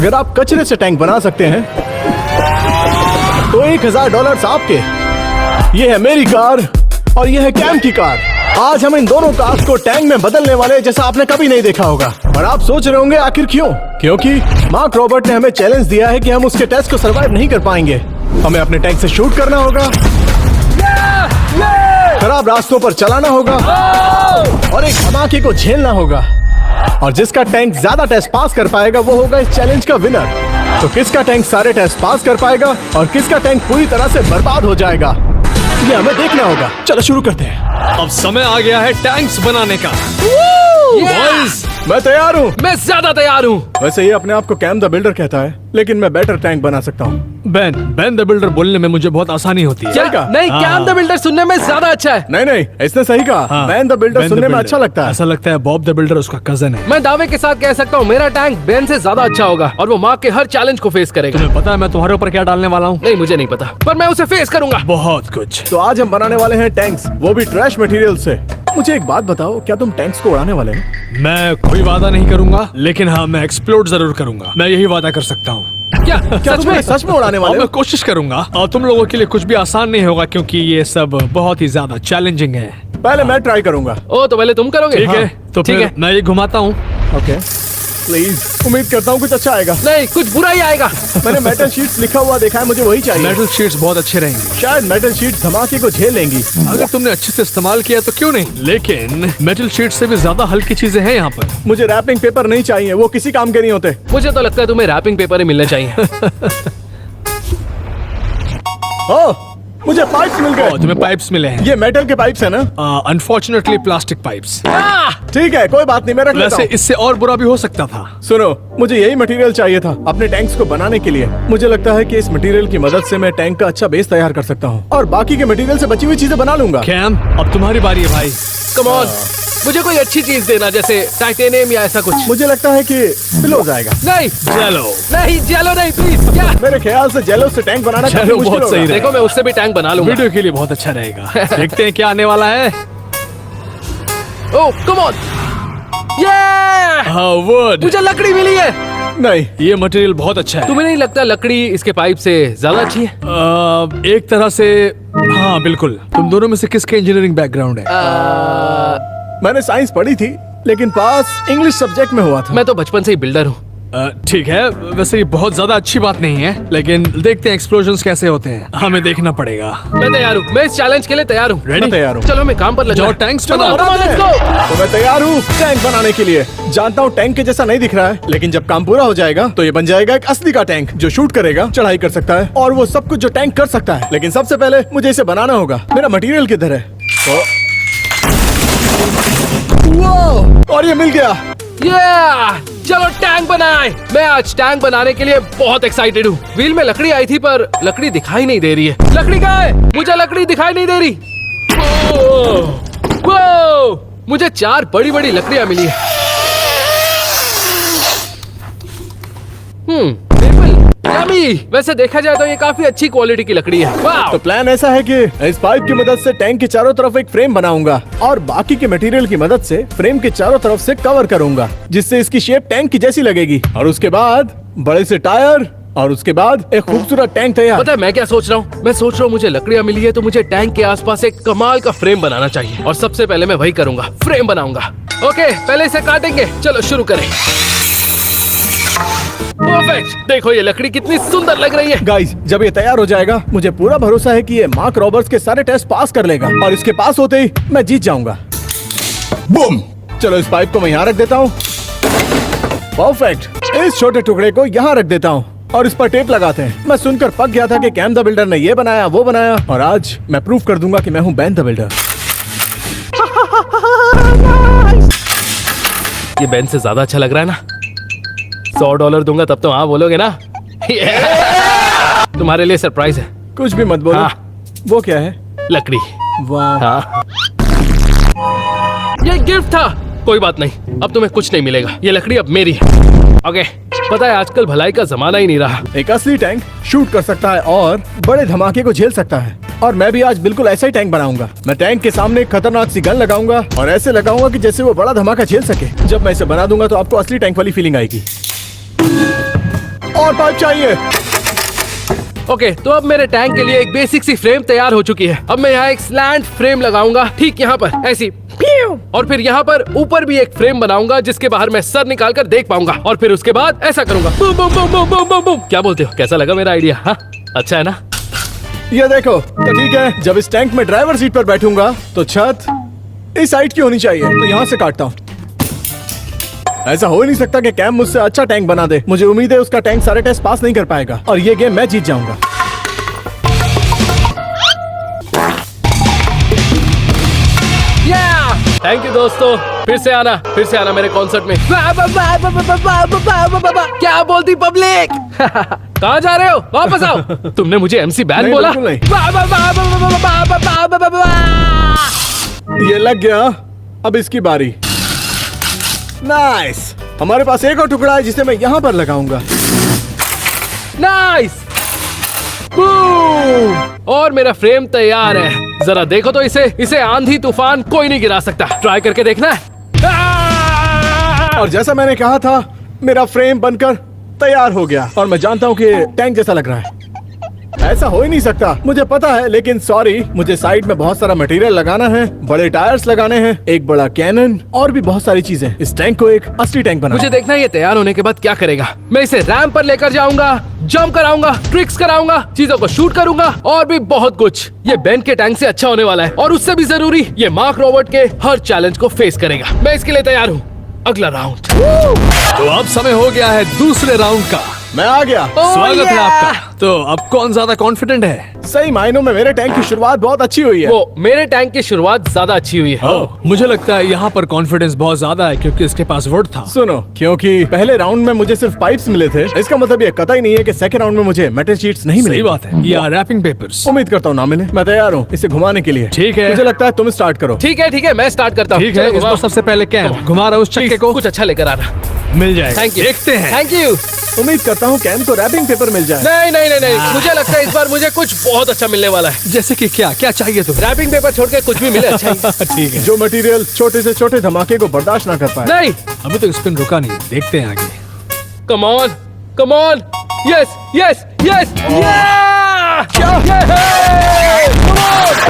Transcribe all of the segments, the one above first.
अगर आप कचरे से टैंक बना सकते हैं तो $1000 आपके। ये है मेरी कार और ये है कैम की कार। आज हम इन दोनों कार्स को टैंक में बदलने वाले जैसा आपने कभी नहीं देखा होगा। और आप सोच रहे होंगे आखिर क्यों? क्योंकि मार्क रॉबर्ट ने हमें चैलेंज दिया है कि हम उसके टेस्ट को सरवाइव नहीं कर पाएंगे। हमें अपने टैंक से शूट करना होगा, खराब रास्तों पर चलाना होगा और एक धमाके को झेलना होगा। और जिसका टैंक ज्यादा टेस्ट पास कर पाएगा वो होगा इस चैलेंज का विनर। तो किसका टैंक सारे टेस्ट पास कर पाएगा और किसका टैंक पूरी तरह से बर्बाद हो जाएगा, ये हमें देखना होगा। चलो शुरू करते हैं। अब समय आ गया है टैंक्स बनाने का। बॉयज, मैं तैयार हूँ। मैं ज्यादा तैयार हूँ। वैसे ये अपने आप को कैम द बिल्डर कहता है, लेकिन मैं बेटर टैंक बना सकता हूँ। बेन द बिल्डर बोलने में मुझे बहुत आसानी होती है। सही कहा। नहीं, कैम द बिल्डर सुनने में ज्यादा अच्छा है। नहीं, इसने सही कहा। बैन द बिल्डर सुनने में अच्छा लगता है। ऐसा लगता है बॉब द बिल्डर उसका कजन है। मैं दावे के साथ कह सकता हूँ मेरा टैंक बेन से ज्यादा अच्छा होगा और वो मार्क के हर चैलेंज को फेस करेगा। तुम्हें पता है मैं तुम्हारे ऊपर क्या डालने वाला हूँ? नहीं, मुझे नहीं पता, पर मैं उसे फेस करूंगा। बहुत कुछ। तो आज हम बनाने वाले हैं टैंक्स, वो भी ट्रैश मटेरियल से। मुझे एक बात बताओ, क्या तुम टैंक्स को उड़ाने वाले हो? मैं कोई वादा नहीं करूंगा, लेकिन हाँ मैं एक्सप्लोड जरूर करूंगा। मैं यही वादा कर सकता हूँ। क्या सच में उड़ाने वाले मैं हो? कोशिश करूंगा। और तुम लोगों के लिए कुछ भी आसान नहीं होगा क्योंकि ये सब बहुत ही ज्यादा चैलेंजिंग है। पहले मैं ट्राई करूंगा। ओ, तो पहले तुम करोगे? ठीक है, हाँ, तो ठीक फिर है। मैं ये घुमाता हूँ। Okay, please. उम्मीद करता हूँ कुछ अच्छा आएगा। नहीं, कुछ बुरा ही आएगा। मैंने मेटल शीट्स लिखा हुआ देखा है, मुझे वही चाहिए। मेटल शीट्स बहुत अच्छे रहेंगे। शायद मेटल शीट्स धमाके को झेल लेंगी। अगर तुमने अच्छे से इस्तेमाल किया तो क्यों नहीं, लेकिन मेटल शीट से भी ज्यादा हल्की चीजें हैं यहाँ पर। मुझे रैपिंग पेपर नहीं चाहिए, वो किसी काम के नहीं होते। मुझे तो लगता है तुम्हें रैपिंग पेपर ही मिलने चाहिए। ओह, मुझे पाइप्स मिल गए। तुम्हें पाइप्स मिले हैं। ये मेटल के पाइप्स है ना? Unfortunately plastic pipes. ठीक है, कोई बात नहीं, मैं रख लेता वैसे हूँ। इससे और बुरा भी हो सकता था। सुनो, मुझे यही मटेरियल चाहिए था अपने टैंक्स को बनाने के लिए। मुझे लगता है कि इस मटेरियल की मदद से मैं टैंक का अच्छा बेस तैयार कर सकता हूँ और बाकी के मटेरियल से बची हुई चीजें बना लूंगा। कैम, अब तुम्हारी बारी है भाई। कम ऑन, मुझे कोई अच्छी चीज देना, जैसे टाइटेनियम या ऐसा कुछ। मुझे लगता है कि पिलोज आएगा। नहीं, चलो। नहीं, जेलो नहीं, प्लीज। क्या? मेरे ख्याल से जेलो से टैंक बनाना काफी जेलो मुश्किल बहुत सही होगा। रहेगा। देखो, मैं उससे भी टैंक बना लूंगा। वीडियो के लिए बहुत अच्छा रहेगा। देखते हैं क्या आने वाला है। ओह, कम ऑन। ये वुड। मुझे लकड़ी मिली है। नहीं, ये मटेरियल बहुत अच्छा है। तुम्हें नहीं लगता लकड़ी इसके पाइप से ज्यादा अच्छी है? एक तरह से हाँ बिल्कुल। तुम दोनों में से किसके इंजीनियरिंग बैकग्राउंड है? मैंने साइंस पढ़ी थी, लेकिन पास इंग्लिश सब्जेक्ट में हुआ था। मैं तो बचपन से ही बिल्डर हूँ। ठीक है, वैसे ये बहुत ज्यादा अच्छी बात नहीं है, लेकिन देखते हैं एक्सप्लोजन्स कैसे होते हैं। हमें देखना पड़ेगा। मैं तैयार हूँ, मैं इस चैलेंज के लिए तैयार हूँ। रेडी? मैं तैयार हूँ। चलो, मैं काम पर लग जाओ, जाओ। टैंक्स चलो, बनाओ। come on, let's go। तो मैं तैयार हूँ टैंक बनाने के लिए। जानता हूँ टैंक के जैसा नहीं दिख रहा है, लेकिन जब काम पूरा हो जाएगा तो ये बन जाएगा एक असली का टैंक जो शूट करेगा, चढ़ाई कर सकता है और वो सब कुछ जो टैंक कर सकता है। लेकिन सबसे पहले मुझे इसे बनाना होगा। मेरा मटेरियल किधर है? वो, और ये मिल गया। चलो टैंक बनाए। मैं आज टैंक बनाने के लिए बहुत एक्साइटेड हूँ। व्हील में लकड़ी आई थी पर लकड़ी दिखाई नहीं दे रही है। लकड़ी कहाँ है? मुझे लकड़ी दिखाई नहीं दे रही। वो, मुझे 4 बड़ी बड़ी लकड़ियाँ मिली है। Table, yummy. वैसे देखा जाए तो ये काफी अच्छी क्वालिटी की लकड़ी है। वाह। तो प्लान ऐसा है कि इस पाइप की मदद से टैंक के चारों तरफ एक फ्रेम बनाऊंगा और बाकी के मटेरियल की मदद से फ्रेम के चारों तरफ से कवर करूंगा, जिससे इसकी शेप टैंक की जैसी लगेगी। और उसके बाद बड़े से टायर और उसके बाद एक खूबसूरत टैंक तैयार। पता है मैं क्या सोच रहा हूँ? मैं सोच रहा हूँ मुझे लकड़ियाँ मिली है तो मुझे टैंक के आसपास एक कमाल का फ्रेम बनाना चाहिए और सबसे पहले मैं वही करूंगा, फ्रेम बनाऊंगा। ओके, पहले इसे काटेंगे। चलो शुरू करें। परफेक्ट। देखो ये लकड़ी कितनी सुंदर लग रही है। गाइस, जब ये तैयार हो जाएगा मुझे पूरा भरोसा है कि ये मार्क रॉबर्ट्स के सारे टेस्ट पास कर लेगा और इसके पास होते ही मैं जीत जाऊंगा। बूम। चलो इस पाइप को मैं यहाँ रख देता हूँ। परफेक्ट। इस छोटे टुकड़े को यहाँ रख देता हूँ और इस पर टेप लगाते हैं। मैं सुनकर पक गया था कि कैम द बिल्डर ने ये बनाया वो बनाया, और आज मैं प्रूव कर दूंगा कि मैं हूँ बैन द बिल्डर। ये बेन से ज्यादा अच्छा लग रहा है ना? $100 दूंगा तब तो हाँ बोलोगे ना? तुम्हारे लिए सरप्राइज है। कुछ भी मत बोलो। हाँ। वो क्या है? लकड़ी। वाह। हाँ, ये गिफ्ट था। कोई बात नहीं, अब तुम्हें कुछ नहीं मिलेगा। ये लकड़ी अब मेरी है। ओके, पता है आजकल भलाई का जमाना ही नहीं रहा। एक असली टैंक शूट कर सकता है और बड़े धमाके को झेल सकता है, और मैं भी आज बिल्कुल ऐसा ही टैंक बनाऊंगा। मैं टैंक के सामने एक खतरनाक सी गन लगाऊंगा और ऐसे लगाऊंगा कि जैसे वो बड़ा धमाका झेल सके। जब मैं इसे बना दूंगा तो आपको असली टैंक वाली फीलिंग आएगी। और पाइप चाहिए। ओके, तो अब मेरे टैंक के लिए एक बेसिक सी फ्रेम तैयार हो चुकी है। अब मैं यहाँ एक स्लैंट फ्रेम लगाऊंगा, ठीक यहाँ पर ऐसी, और फिर यहाँ पर ऊपर भी एक फ्रेम बनाऊंगा जिसके बाहर मैं सर निकाल कर देख पाऊंगा, और फिर उसके बाद ऐसा करूंगा, boom boom boom boom boom boom boom. क्या बोलते हो, कैसा लगा मेरा आइडिया? हाँ, अच्छा है ना? ये देखो, तो ठीक है, जब इस टैंक में ड्राइवर सीट पर बैठूंगा तो छत इस साइड की होनी चाहिए, तो यहाँ से काटता हूँ। ऐसा हो ही नहीं सकता कि कैम मुझसे अच्छा टैंक बना दे। मुझे उम्मीद है उसका टैंक सारे टेस्ट पास नहीं कर पाएगा और ये गेम मैं जीत जाऊंगा। थैंक यू दोस्तों, फिर से आना मेरे कॉन्सर्ट में। क्या बोलती पब्लिक? कहाँ जा रहे हो? वापस आओ। तुमने मुझे MC बैन नहीं, बोला? बिल्कुल ये लग गया, अब इसकी बारी। नाइस, हमारे पास एक और टुकड़ा है जिसे मैं यहाँ पर लगाऊंगा। Nice, boom! और मेरा फ्रेम तैयार है। जरा देखो तो इसे आंधी तूफान कोई नहीं गिरा सकता। ट्राई करके देखना है। और जैसा मैंने कहा था, मेरा फ्रेम बनकर तैयार हो गया और मैं जानता हूँ कि टैंक जैसा लग रहा है। ऐसा हो ही नहीं सकता, मुझे पता है, लेकिन सॉरी, मुझे साइड में बहुत सारा मटेरियल लगाना है, बड़े टायर्स लगाने हैं, एक बड़ा कैनन और भी बहुत सारी चीजें। इस टैंक को एक असली टैंक बनाना। मुझे देखना है ये तैयार होने के बाद क्या करेगा। मैं इसे रैंप पर लेकर जाऊंगा, जंप कराऊंगा, ट्रिक्स कराऊंगा, चीजों को शूट करूंगा और भी बहुत कुछ। ये बेन के टैंक से अच्छा होने वाला है और उससे भी जरूरी, ये मार्क रॉबर्ट के हर चैलेंज को फेस करेगा। मैं इसके लिए तैयार हूँ। अगला राउंड। तो अब समय हो गया है दूसरे राउंड का। मैं आ गया। स्वागत है आपका। तो अब कौन ज्यादा कॉन्फिडेंट है? सही मायनों में मेरे टैंक की शुरुआत बहुत अच्छी हुई है। वो मेरे टैंक की शुरुआत ज्यादा अच्छी हुई है। मुझे लगता है यहाँ पर कॉन्फिडेंस बहुत ज्यादा है क्योंकि इसके पास वुड था। सुनो, क्योंकि पहले राउंड में मुझे सिर्फ पाइप्स मिले थे, इसका मतलब ये कतई नहीं है कि सेकंड राउंड में मुझे मेटल शीट्स नहीं मिले। सही बात है, या रैपिंग पेपर्स। उम्मीद करता हूँ ना मिले। मैं तैयार हूँ इसे घुमाने के लिए। ठीक है। मुझे लगता है तुम स्टार्ट करो। ठीक है, मैं स्टार्ट करता हूँ। ठीक है, इस बार सबसे पहले कैम घुमा रहा हूँ उस चक्के को। कुछ अच्छा लेकर आना। मिल जाएगा। Thank you. देखते हैं। Thank you. उम्मीद करता हूँ कैम को रैपिंग पेपर मिल जाए। नहीं, मुझे लगता है इस बार मुझे कुछ बहुत अच्छा मिलने वाला है। जैसे कि क्या चाहिए तुम्हें? रैपिंग पेपर छोड़ के कुछ भी मिले अच्छा ही। ठीक है। जो मटेरियल छोटे से छोटे धमाके को बर्दाश्त ना कर पाए। नहीं, अभी तो स्पिन रुका नहीं, देखते हैं आगे। कम ऑन, यस,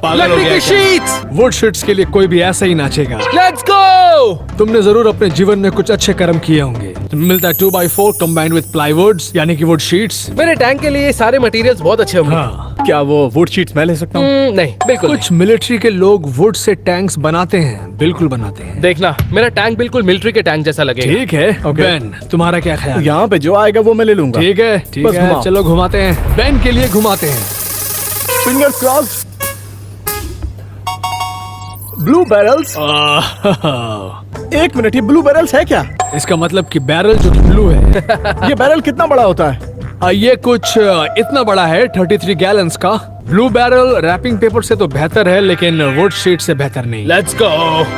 पागल हो लकड़ी गया की क्या? शीट्स। वुड शीट्स के लिए कोई भी ऐसा ही नाचेगा। Let's go. तुमने जरूर अपने जीवन में कुछ अच्छे कर्म किए होंगे। तुम्हें मिलता है 2x4 कम्बाइंड विद प्लाईवुड्स, यानी कि वुड शीट्स। मेरे टैंक के लिए सारे मटेरियल्स बहुत अच्छे होंगे। हाँ, क्या वो वुड शीट्स मैं ले सकता हूँ? नहीं, बिल्कुल कुछ मिलिट्री के लोग वुड से टैंक्स बनाते हैं, बिल्कुल बनाते हैं। नहीं। देखना, मेरा टैंक बिल्कुल मिलिट्री के टैंक जैसा लगेगा। ठीक है। ओके। बेन, तुम्हारा क्या ख्याल है? यहाँ पे जो आएगा वो मैं ले लूंगा। ठीक है, बस घुमाओ। चलो घुमाते हैं। बेन के लिए घुमाते हैं। Fingers crossed. Blue barrels. एक मिनट, ये ब्लू बैरल्स है क्या? इसका मतलब कि बैरल जो कि ब्लू है। ये बैरल कितना बड़ा होता है? ये कुछ इतना बड़ा है, 33 गैलन्स का। ब्लू बैरल रैपिंग पेपर से तो बेहतर है, लेकिन वुड शीट से बेहतर नहीं। Let's go.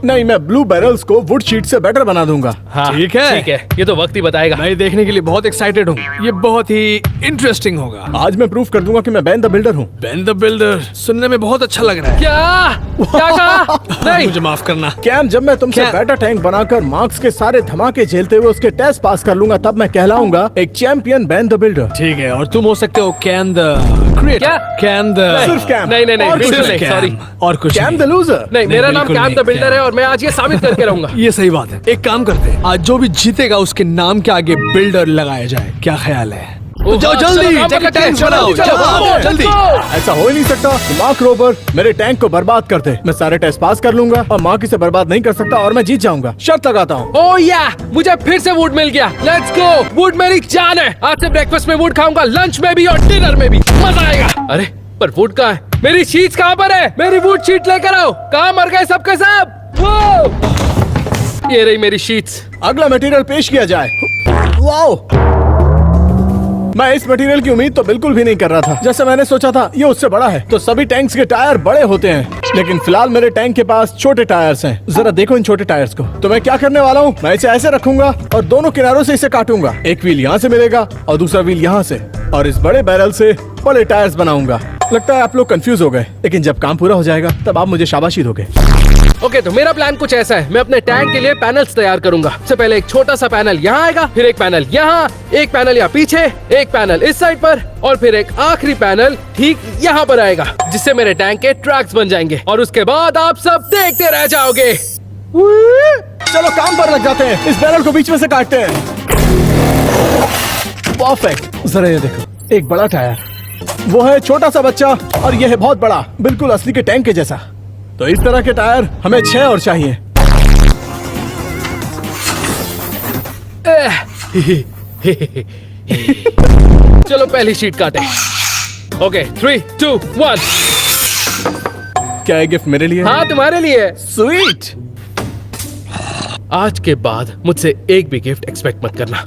नहीं, मैं ब्लू बैरल्स को वुड शीट से बेटर बना दूंगा। हाँ, ठीक है। ये तो वक्त ही बताएगा। मैं देखने के लिए बहुत एक्साइटेड हूँ। ये बहुत ही इंटरेस्टिंग होगा। आज मैं प्रूफ कर दूंगा कि मैं बेन द बिल्डर हूँ। बेन द बिल्डर सुनने में बहुत अच्छा लग रहा है। क्या कहा? नहीं, मुझे माफ करना। कैम, जब मैं तुमसे क्या? बेटर टैंक बनाकर मार्क्स के सारे धमाके झेलते हुए उसके टेस्ट पास कर लूंगा, तब मैं कहलाऊंगा एक चैंपियन बेन द बिल्डर। ठीक है, और तुम हो सकते हो कैन द क्रिएटर। क्या? कैन द सिर्फ कैम। नहीं, और कुछ बिल्कुल नहीं। नहीं, सॉरी। और कुछ कैम नहीं। The loser. नहीं, मेरा नाम बिल्कुल कैम नहीं, द बिल्डर कैम। है और मैं आज ये साबित करके रहूंगा। ये सही बात है। एक काम करते हैं, आज जो भी जीतेगा उसके नाम के आगे बिल्डर लगाया जाए। क्या ख्याल है? तो जाओ जल्दी, जाके टैंक्स बनाओ। जाओ जल्दी। ऐसा हो ही नहीं सकता। मार्क रोबर मेरे टैंक को बर्बाद कर दे। मैं सारे टेस्ट पास कर लूंगा और मार्क इसे बर्बाद नहीं कर सकता और मैं जीत जाऊंगा। शर्त लगाता हूँ। ओह या, मुझे फिर से वुड मिल गया। Let's go. वुड मेरी जान है। आज से ब्रेकफास्ट में वुड खाऊंगा, लंच में भी और डिनर में भी। मजा आएगा। अरे, पर वुड कहाँ है? मेरी शीट्स कहाँ पर है? मेरी वुड शीट लेकर आओ। कहाँ मर गए सबके सब? वो ये रही मेरी शीट्स। अगला मटेरियल पेश किया जाए। वाओ, मैं इस मटेरियल की उम्मीद तो बिल्कुल भी नहीं कर रहा था। जैसे मैंने सोचा था ये उससे बड़ा है, तो सभी टैंक्स के टायर बड़े होते हैं, लेकिन फिलहाल मेरे टैंक के पास छोटे टायर्स हैं। जरा देखो इन छोटे टायर्स को। तो मैं क्या करने वाला हूँ, मैं इसे ऐसे रखूंगा और दोनों किनारों से इसे काटूंगा। एक व्हील यहाँ से मिलेगा और दूसरा व्हील यहाँ से, और इस बड़े बैरल से बड़े टायर्स बनाऊंगा। लगता है आप लोग कंफ्यूज हो गए, लेकिन जब काम पूरा हो जाएगा तब आप मुझे शाबाशी दोगे। ओके, तो मेरा प्लान कुछ ऐसा है। मैं अपने टैंक के लिए पैनल्स तैयार करूंगा। सबसे पहले एक छोटा सा पैनल यहाँ आएगा, फिर एक पैनल यहाँ, एक पैनल यहाँ पीछे, एक पैनल इस साइड पर, और फिर एक आखिरी पैनल ठीक यहाँ पर आएगा, जिससे मेरे टैंक के ट्रैक्स बन जाएंगे। और उसके बाद आप सब देखते रह जाओगे। चलो काम पर लग जाते हैं। इस बैरल को बीच में से काटते हैं। परफेक्ट। जरा ये देखो, एक बड़ा टायर, वो है छोटा सा बच्चा, और ये है बहुत बड़ा, बिल्कुल असली के टैंक के जैसा। तो इस तरह के टायर हमें 6 और चाहिए। चलो पहली शीट काटे। ओके, 3, 2, 1। क्या ये गिफ्ट मेरे लिए? हाँ, तुम्हारे लिए। स्वीट। आज के बाद मुझसे एक भी गिफ्ट एक्सपेक्ट मत करना।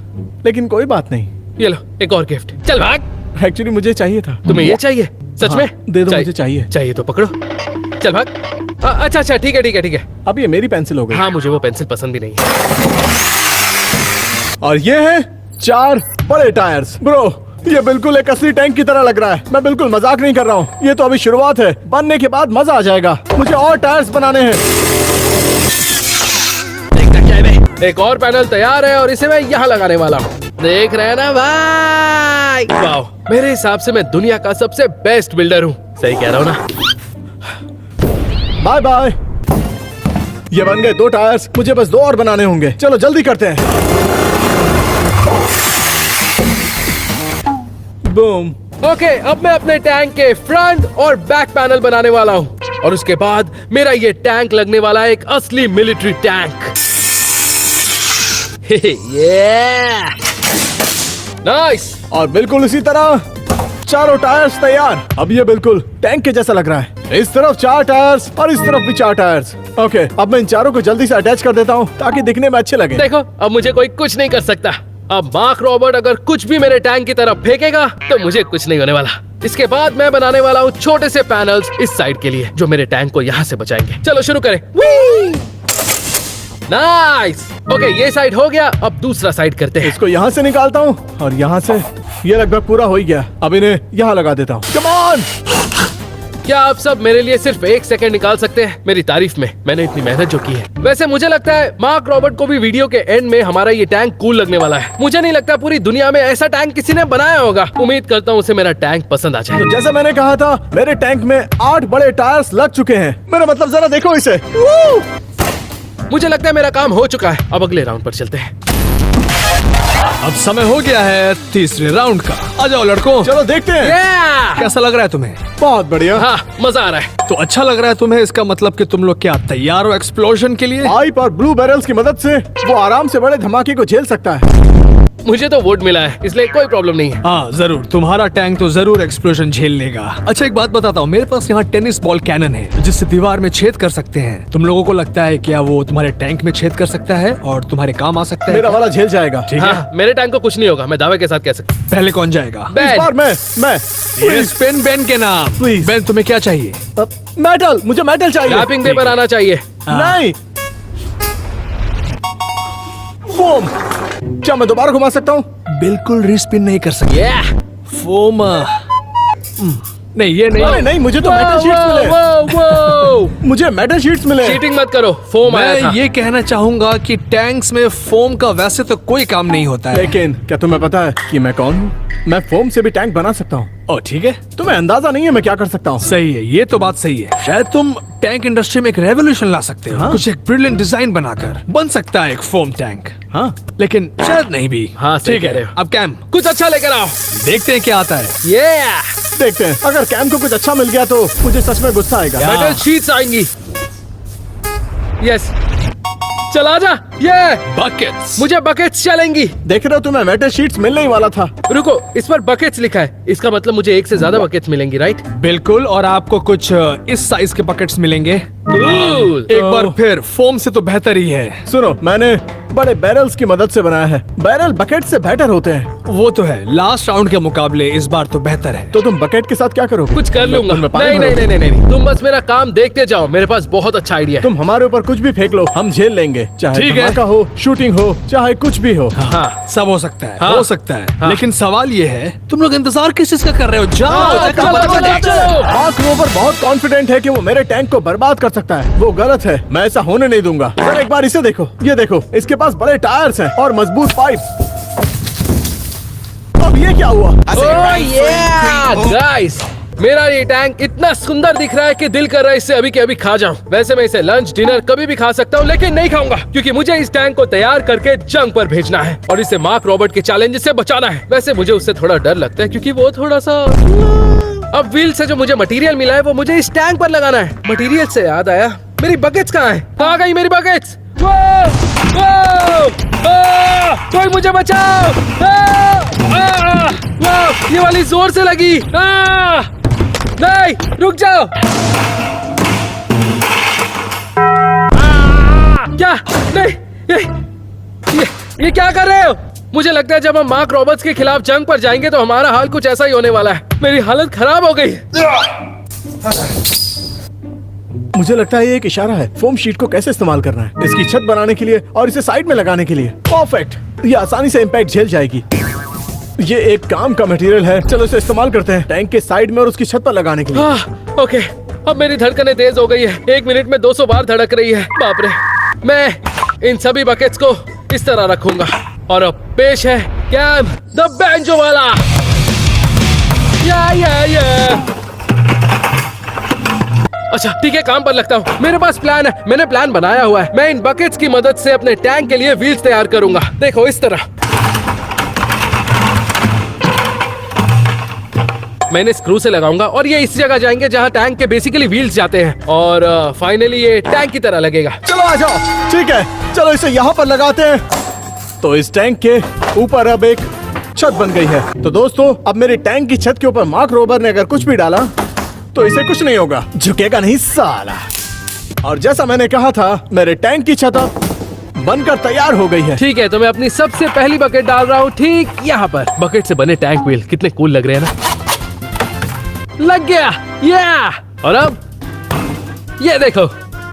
लेकिन कोई बात नहीं, ये लो एक और गिफ्ट। चल भाग। एक्चुअली मुझे चाहिए था। तुम्हें ये चाहिए? सच हाँ, में? दे दो, मुझे चाहिए। चाहिए तो पकड़ो। चल भाग। अच्छा अच्छा, ठीक है ठीक है ठीक है। अब ये मेरी पेंसिल हो गई। हाँ, मुझे वो पेंसिल पसंद भी नहीं है। और ये है 4 बड़े टायर्स। ब्रो, ये बिल्कुल एक असली टैंक की तरह लग रहा है। मैं बिल्कुल मजाक नहीं कर रहा हूँ। ये तो अभी शुरुआत है, बनने के बाद मजा आ जाएगा। मुझे और टायर्स बनाने हैं। एक और पैनल तैयार है और इसे मैं यहाँ लगाने वाला हूँ। देख रहे हैं ना भाई? वाह, मेरे हिसाब से मैं दुनिया का सबसे बेस्ट बिल्डर हूँ। सही कह रहा हूँ ना? Bye bye. ये बन गए 2 टायर्स। मुझे बस 2 और बनाने होंगे। चलो जल्दी करते हैं। बूम। ओके, अब मैं अपने टैंक के फ्रंट और बैक पैनल बनाने वाला हूँ, और उसके बाद मेरा ये टैंक लगने वाला है एक असली मिलिट्री टैंक। नाइस। और बिल्कुल इसी तरह 4 टायर्स तैयार। अब ये बिल्कुल टैंक के जैसा लग रहा है। इस तरफ 4 टायर्स और इस तरफ भी 4 टायर्स। ओके, अब मैं इन चारों को जल्दी से अटैच कर देता हूँ ताकि दिखने में अच्छे लगे। देखो, अब मुझे कोई कुछ नहीं कर सकता। अब मार्क रॉबर्ट अगर कुछ भी मेरे टैंक की तरफ फेंकेगा तो मुझे कुछ नहीं होने वाला। इसके बाद मैं बनाने वाला हूँ छोटे से पैनल्स इस साइड के लिए, जो मेरे टैंक को यहाँ से बचाएंगे। चलो शुरू करें। नाइस। ओके, ये साइड हो गया। अब दूसरा साइड करते हैं। इसको यहाँ से निकालता हूँ और यहाँ से। ये लगभग पूरा हो ही गया। अब इन्हें यहाँ लगा देता हूँ। Come on. क्या आप सब मेरे लिए सिर्फ 1 सेकंड निकाल सकते हैं मेरी तारीफ में? मैंने इतनी मेहनत जो की है। वैसे मुझे लगता है मार्क रॉबर्ट को भी वीडियो के एंड में हमारा ये टैंक कूल लगने वाला है। मुझे नहीं लगता पूरी दुनिया में ऐसा टैंक किसी ने बनाया होगा। उम्मीद करता हूँ उसे मेरा टैंक पसंद आ जाए। तो जैसा मैंने कहा था, मेरे टैंक में 8 बड़े टायर्स लग चुके हैं। मेरा मतलब जरा देखो इसे। मुझे लगता है मेरा काम हो चुका है। अब अगले राउंड पर चलते हैं। अब समय हो गया है तीसरे राउंड का। आ जाओ लड़कों। चलो देखते हैं। कैसा लग रहा है तुम्हें? बहुत बढ़िया। हाँ, मजा आ रहा है। तो अच्छा लग रहा है तुम्हें? इसका मतलब कि तुम लोग क्या तैयार हो एक्सप्लोजन के लिए? पाइप और ब्लू बैरल्स की मदद से वो आराम से बड़े धमाके को झेल सकता है। मुझे तो वोट मिला है, इसलिए कोई प्रॉब्लम नहीं है। हाँ जरूर, तुम्हारा टैंक तो जरूर एक्सप्लोजन झेल लेगा। अच्छा एक बात बताता हूँ, मेरे पास यहाँ टेनिस बॉल कैनन है जिससे दीवार में छेद कर सकते हैं। तुम लोगों को लगता है क्या वो तुम्हारे टैंक में छेद कर सकता है और तुम्हारे काम आ सकता है? मेरा वाला झेल जाएगा। ठीक है। हाँ, मेरे टैंक को कुछ नहीं होगा, मैं दावे के साथ कह सकता हूँ। पहले कौन जाएगा? इस बार मैं Yes, पेन बेन के नाम। Please. बेन तुम्हें क्या चाहिए? मेटल। मुझे मेटल चाहिए। रैपिंग पेपर आना चाहिए। नहीं। फोम। क्या मैं दोबारा घुमा सकता हूँ? बिल्कुल रिस्पिन नहीं कर सकते। फोम नहीं, ये नहीं। नहीं, मुझे तो मेटल शीट्स मिले। मुझे मेटल शीट्स मिले। चीटिंग मत करो, फोम आया था। मैं ये कहना चाहूंगा कि टैंक्स में फोम का वैसे तो कोई काम नहीं होता है। लेकिन क्या तुम्हें पता है कि मैं कौन हूँ? मैं फोम से भी टैंक बना सकता हूँ। ओ ठीक है, तुम्हें अंदाजा नहीं है मैं क्या कर सकता हूँ। सही है, ये तो बात सही है। शायद तुम टैंक इंडस्ट्री में एक रेवोल्यूशन ला सकते हो। हाँ? कुछ एक ब्रिलियंट डिजाइन बनाकर बन सकता है एक फोम टैंक। हाँ, लेकिन शायद नहीं भी। हाँ, सही ठीक कह रहे है। हो। अब कैम कुछ अच्छा लेकर आओ। देखते हैं क्या आता है। देखते हैं। अगर कैम को कुछ अच्छा मिल गया तो मुझे सच में गुस्सा आएगा। क्या? मेटल शीट्स आएंगी। यस, चल आजा। ये बकेट्स। मुझे बकेट्स चलेंगी। देख रहे हो, तुम्हें मेटल शीट्स मिलने ही वाला था। रुको, इस पर बकेट्स लिखा है, इसका मतलब मुझे 1 से ज्यादा बकेट्स मिलेंगी, राइट? बिल्कुल, और आपको कुछ इस साइज के बकेट्स मिलेंगे। Cool. एक बार फिर फोम से तो बेहतर ही है। सुनो, मैंने बड़े बैरल्स की मदद से बनाया है। बैरल बकेट से बेटर होते हैं। वो तो है, लास्ट राउंड के मुकाबले इस बार तो बेहतर है। तो तुम बकेट के साथ क्या करोगे? कुछ कर लूंगा। तुम में पानी नहीं नहीं भरोगे? नहीं नहीं, तुम बस मेरा काम देखते जाओ। मेरे पास बहुत अच्छा आइडिया है। तुम हमारे ऊपर कुछ भी फेंक लो, हम झेल लेंगे। चाहे ठीक है, धमाका हो, शूटिंग हो, चाहे कुछ भी हो। हाँ, सब हो सकता है, हाँ। हो सकता है। हाँ। लेकिन सवाल ये है, तुम लोग इंतजार किस चीज का कर रहे हो? जाओ, हाँ, जाकर चलो, बचा चलो, लेते हैं। चलो। मार्क रोबर बहुत कॉन्फिडेंट है कि वो मेरे टैंक को बर्बाद कर सकता है। वो गलत है, मैं ऐसा होने नहीं दूंगा। सर एक बार इसे देखो, ये देखो, इसके पास बड़े टायर्स हैं और मजबूत पाइप। अब ये क्या हुआ? गाइस, मेरा ये टैंक इतना सुंदर दिख रहा है कि दिल कर रहा है इससे अभी के अभी खा जाऊं। वैसे मैं इसे लंच डिनर कभी भी खा सकता हूं, लेकिन नहीं खाऊंगा क्योंकि मुझे इस टैंक को तैयार करके जंग पर भेजना है और इसे मार्क रॉबर्ट के चैलेंज से बचाना है। वैसे मुझे उससे थोड़ा डर लगता है क्योंकि वो थोड़ा सा। अब व्हील से जो मुझे मटेरियल मिला है वो मुझे इस टैंक पर लगाना है। मटेरियल से याद आया, मेरी बकेट्स कहाँ है? कहाँ गई मेरी बकेट्स? कोई मुझे बचाओ! ये वाली जोर से लगी। नहीं, रुक जाओ। क्या? नहीं, ये क्या कर रहे हो? मुझे लगता है जब हम मार्क रॉबर्ट्स के खिलाफ जंग पर जाएंगे तो हमारा हाल कुछ ऐसा ही होने वाला है। मेरी हालत खराब हो गई। मुझे लगता है ये एक इशारा है फोम शीट को कैसे इस्तेमाल करना है, इसकी छत बनाने के लिए और इसे साइड में लगाने के लिए। परफेक्ट, ये आसानी से इम्पैक्ट झेल जाएगी। ये एक काम का मटेरियल है, चलो इसे इस्तेमाल करते हैं टैंक के साइड में और उसकी छत पर लगाने के लिए। ओके, अब मेरी धड़कनें तेज हो गई है। 1 मिनट में 200 बार धड़क रही है। बाप रे। मैं इन सभी बकेट्स को इस तरह रखूंगा और अब पेश है कैम द बैंजो वाला। या। अच्छा ठीक है, काम पर लगता हूँ। मेरे पास प्लान है, मैंने प्लान बनाया हुआ है। मैं इन बकेट्स की मदद से अपने टैंक के लिए व्हील्स तैयार करूंगा। देखो इस तरह मैंने स्क्रू से लगाऊंगा और ये इस जगह जाएंगे जहाँ टैंक के बेसिकली व्हील्स जाते हैं और फाइनली ये टैंक की तरह लगेगा। चलो आ जाओ। ठीक है, चलो इसे यहाँ पर लगाते हैं। तो इस टैंक के ऊपर अब एक छत बन गई है। तो दोस्तों, अब मेरे टैंक की छत के ऊपर मार्क रोबर ने अगर कुछ भी डाला तो इसे कुछ नहीं होगा, झुकेगा नहीं साला। और जैसा मैंने कहा था, मेरे टैंक की छत अब बनकर तैयार हो गई है। ठीक है, तो मैं अपनी सबसे पहली बकेट डाल रहा हूँ ठीक यहाँ पर। बकेट से बने टैंक व्हील कितने कूल लग रहे हैं ना। लग गया, या। और अब ये देखो,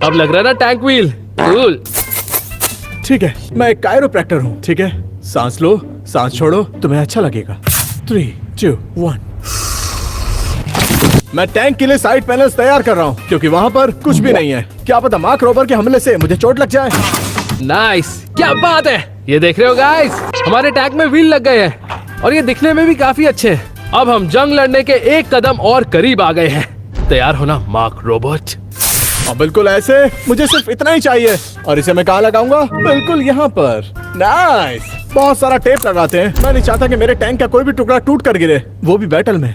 अब लग रहा है ना टैंक व्हील। कूल। ठीक है, मैं एक कायरोप्रैक्टर हूँ। ठीक है, सांस लो, सांस छोड़ो, तुम्हें अच्छा लगेगा। 3, 2, 1। मैं टैंक के लिए साइड पैनल्स तैयार कर रहा हूँ क्योंकि वहाँ पर कुछ भी नहीं है। क्या पता मार्क रोबर के हमले से मुझे चोट लग जाए। नाइस, क्या बात है। ये देख रहे हो गाइस, हमारे टैंक में व्हील लग गए हैं और ये दिखने में भी काफी अच्छे हैं। अब हम जंग लड़ने के एक कदम और करीब आ गए हैं। तैयार होना मार्क रोबोट। और बिल्कुल ऐसे, मुझे सिर्फ इतना ही चाहिए। और इसे मैं कहाँ लगाऊंगा? बिल्कुल यहाँ पर। नाइस, बहुत सारा टेप लगाते हैं। मैं नहीं चाहता कि मेरे टैंक का कोई भी टुकड़ा टूट कर गिरे, वो भी बैटल में।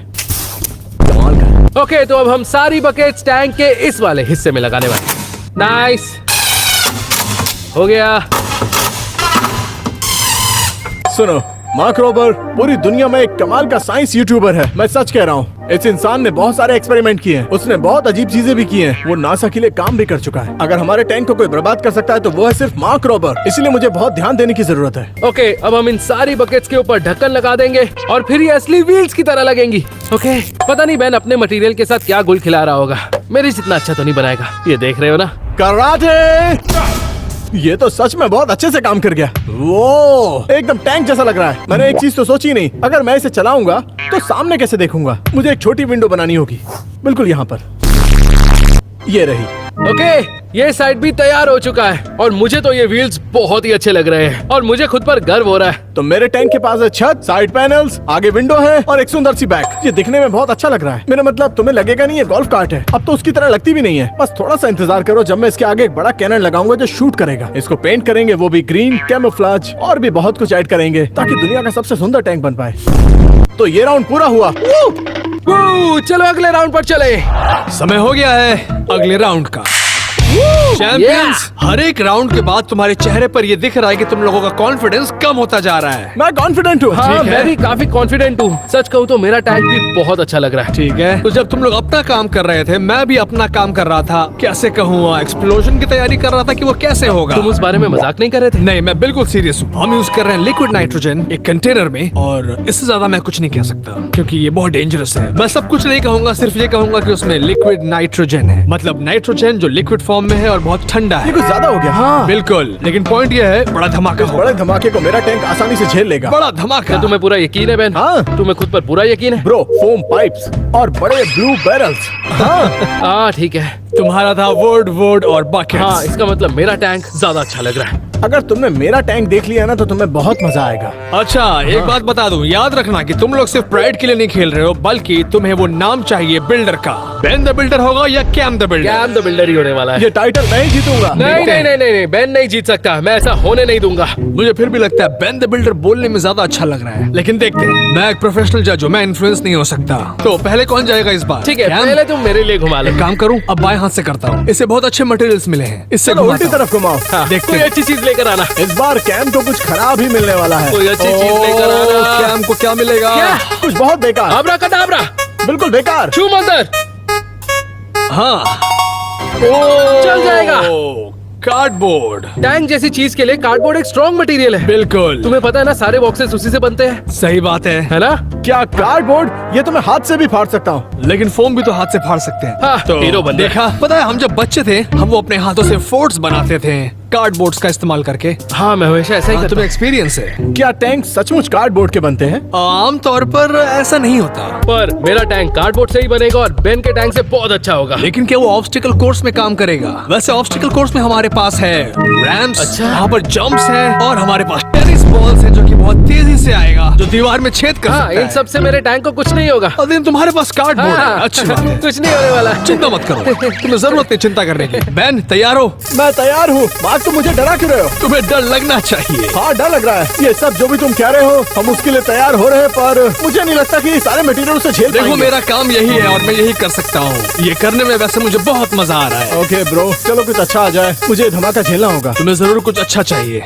कमाल का। ओके, तो अब हम सारी बकेट्स टैंक के इस वाले हिस्से में लगाने वाले। नाइस, हो गया। सुनो, मार्क रोबर पूरी दुनिया में एक कमाल का साइंस यूट्यूबर है। मैं सच कह रहा हूँ, इस इंसान ने बहुत सारे एक्सपेरिमेंट किए हैं। उसने बहुत अजीब चीजें भी की हैं। वो नासा के लिए काम भी कर चुका है। अगर हमारे टैंक को कोई बर्बाद कर सकता है तो वो है सिर्फ मार्क रोबर। इसलिए मुझे बहुत ध्यान देने की जरूरत है। ओके, अब हम इन सारी बकेट्स के ऊपर ढक्कन लगा देंगे और फिर ये असली व्हील्स की तरह लगेंगी। ओके, पता नहीं बेन अपने मटेरियल के साथ क्या गुल खिला रहा होगा। मेरी जितना अच्छा तो नहीं बनाएगा। ये देख रहे हो ना। कराटे, ये तो सच में बहुत अच्छे से काम कर गया। वो एकदम टैंक जैसा लग रहा है। मैंने एक चीज तो सोची नहीं, अगर मैं इसे चलाऊंगा तो सामने कैसे देखूंगा। मुझे एक छोटी विंडो बनानी होगी, बिल्कुल यहाँ पर। ये रही। ओके, ये साइड भी तैयार हो चुका है और मुझे तो ये व्हील्स बहुत ही अच्छे लग रहे हैं और मुझे खुद पर गर्व हो रहा है। तो मेरे टैंक के पास है छत, साइड पैनल्स, आगे विंडो है और एक सुंदर सी बैक। ये दिखने में बहुत अच्छा लग रहा है। मेरा मतलब तुम्हें लगेगा नहीं ये गोल्फ कार्ट है। अब तो उसकी तरह लगती भी नहीं है। बस थोड़ा सा इंतजार करो, जब मैं इसके आगे एक बड़ा कैनन लगाऊंगा जो शूट करेगा। इसको पेंट करेंगे, वो भी ग्रीन, कैमोफ्लेज और भी बहुत कुछ ऐड करेंगे ताकि दुनिया का सबसे सुंदर टैंक बन पाए। तो ये राउंड पूरा हुआ। चलो अगले राउंड पर चले। समय हो गया है अगले राउंड का। चैंपियंस, हर एक राउंड के बाद तुम्हारे चेहरे पर ये दिख रहा है कि तुम लोगों का कॉन्फिडेंस कम होता जा रहा है। मैं कॉन्फिडेंट हूँ। हाँ, ठीक है। मैं भी काफी कॉन्फिडेंट हूँ। सच कहूँ तो मेरा टैंक भी बहुत अच्छा लग रहा है। ठीक है, तो जब तुम लोग अपना काम कर रहे थे, मैं भी अपना काम कर रहा था। कैसे कहूँ, एक्सप्लोजन की तैयारी कर रहा था कि वो कैसे होगा। तुम उस बारे में मजाक नहीं कर रहे थे? नहीं, मैं बिल्कुल सीरियस हूँ। हम यूज कर रहे हैं लिक्विड नाइट्रोजन एक कंटेनर में और इससे ज्यादा मैं कुछ नहीं कह सकता क्योंकि ये बहुत डेंजरस है। मैं सब कुछ नहीं कहूंगा, सिर्फ ये कहूंगा कि उसमें लिक्विड नाइट्रोजन है। मतलब नाइट्रोजन जो लिक्विड फॉर्म में है और और बहुत ठंडा ये है। कुछ ज्यादा हो गया। हाँ, बिल्कुल, लेकिन पॉइंट यह है बड़ा धमाका इस होगा। बड़े धमाके को मेरा टैंक आसानी से झेल लेगा। बड़ा धमाका। तुम्हें पूरा यकीन है बेन? हाँ। तुम्हें खुद पर पूरा यकीन है? ब्रो, फोम पाइप्स और बड़े ब्लू बैरल्स। हाँ, हाँ ठीक है। तुम्हारा था वर्ड और बकेट्स। हाँ, इसका मतलब मेरा टैंक ज्यादा अच्छा लग रहा है। अगर तुमने मेरा टैंक देख लिया ना तो तुम्हें बहुत मजा आएगा। अच्छा, एक बात बता दूं, याद रखना कि तुम लोग सिर्फ प्राइड के लिए नहीं खेल रहे हो, बल्कि तुम्हें वो नाम चाहिए बिल्डर का। बेन द बिल्डर होगा या कैम द बिल्डर? कैम द बिल्डर ही होने वाला है। ये टाइटल मैं ही जीतूंगा। नहीं नहीं नहीं नहीं नहीं, बेन नहीं जीत सकता। मैं ऐसा होने नहीं दूंगा। मुझे फिर भी लगता है बेन द बिल्डर बोलने में ज्यादा अच्छा लग रहा है, लेकिन देखते हैं। मैं एक प्रोफेशनल जज हूँ, मैं इन्फ्लुएंस नहीं हो सकता। तो पहले कौन जाएगा इस बार? ठीक है, कैम? पहले तुम मेरे लिए घुमा लो। एक काम करूँ, अब बाएं हाथ से करता हूँ। इससे बहुत अच्छे मटेरियल्स मिले हैं, इससे चलो उल्टी घुमाता हूं। तरफ घुमाओ। हाँ, देखते कोई हैं। अच्छी चीज लेकर आना। इस बार कैम को कुछ खराब ही मिलने वाला है। कोई अच्छी चीज लेकर ओह, आना। कैम को क्या मिलेगा? क्या? कुछ बहुत बेकार, आब्राकडाब्रा, बिल्कुल बेकार। छू मंतर, हाँ, चल जाएगा। कार्डबोर्ड। टैंक जैसी चीज के लिए कार्डबोर्ड एक स्ट्रॉन्ग मटेरियल है। बिल्कुल, तुम्हें पता है ना, सारे बॉक्सेस उसी से बनते हैं, सही बात है ना? क्या कार्डबोर्ड? ये तो मैं हाथ से भी फाड़ सकता हूँ। लेकिन फोम भी तो हाथ से फाड़ सकते हैं। हाँ, तो हीरो बन गए। देखा, पता है हम जब बच्चे थे हम वो अपने हाथों से फोर्ट्स बनाते थे कार्डबोर्ड्स का इस्तेमाल करके। हाँ, मैं हमेशा ऐसा ही हाँ, करता तुम्हें हूँ। एक्सपीरियंस है? क्या टैंक सचमुच कार्डबोर्ड के बनते हैं? आमतौर पर ऐसा नहीं होता, पर मेरा टैंक कार्डबोर्ड से ही बनेगा और बेन के टैंक से बहुत अच्छा होगा। लेकिन क्या वो ऑब्स्टिकल कोर्स में काम करेगा? वैसे ऑब्स्टिकल कोर्स में हमारे पास है रैम्स, अच्छा। वहाँ पर जंप्स हैं और हमारे पास टेनिस बॉल्स हैं जो कि बहुत तेजी से आएगा, जो दीवार में छेद कर हाँ, सकता इन है। सब से मेरे टैंक को कुछ नहीं होगा। और दिन तुम्हारे पास कार्डबोर्ड है, हाँ, अच्छी बात है। कुछ नहीं होने वाला। चिंता मत करो, तुम्हें जरूरत नहीं चिंता करने की। बेन, तैयार हो? मैं तैयार हूँ। बात तो मुझे डरा क्यों रहे हो? तुम्हें डर लगना चाहिए। हाँ, डर लग रहा है। ये सब जो भी तुम कह रहे हो हम उसके लिए तैयार हो रहे हैं, पर मुझे नहीं लगता कि ये सारे मटेरियल से झेल देखो, पाएंगे। मेरा काम यही है और मैं यही कर सकता हूँ। ये करने में वैसे मुझे बहुत मजा आ रहा है। ओके ब्रो, चलो कुछ अच्छा आ जाए। मुझे ये धमाका झेलना होगा। तुम्हें जरूर कुछ अच्छा चाहिए।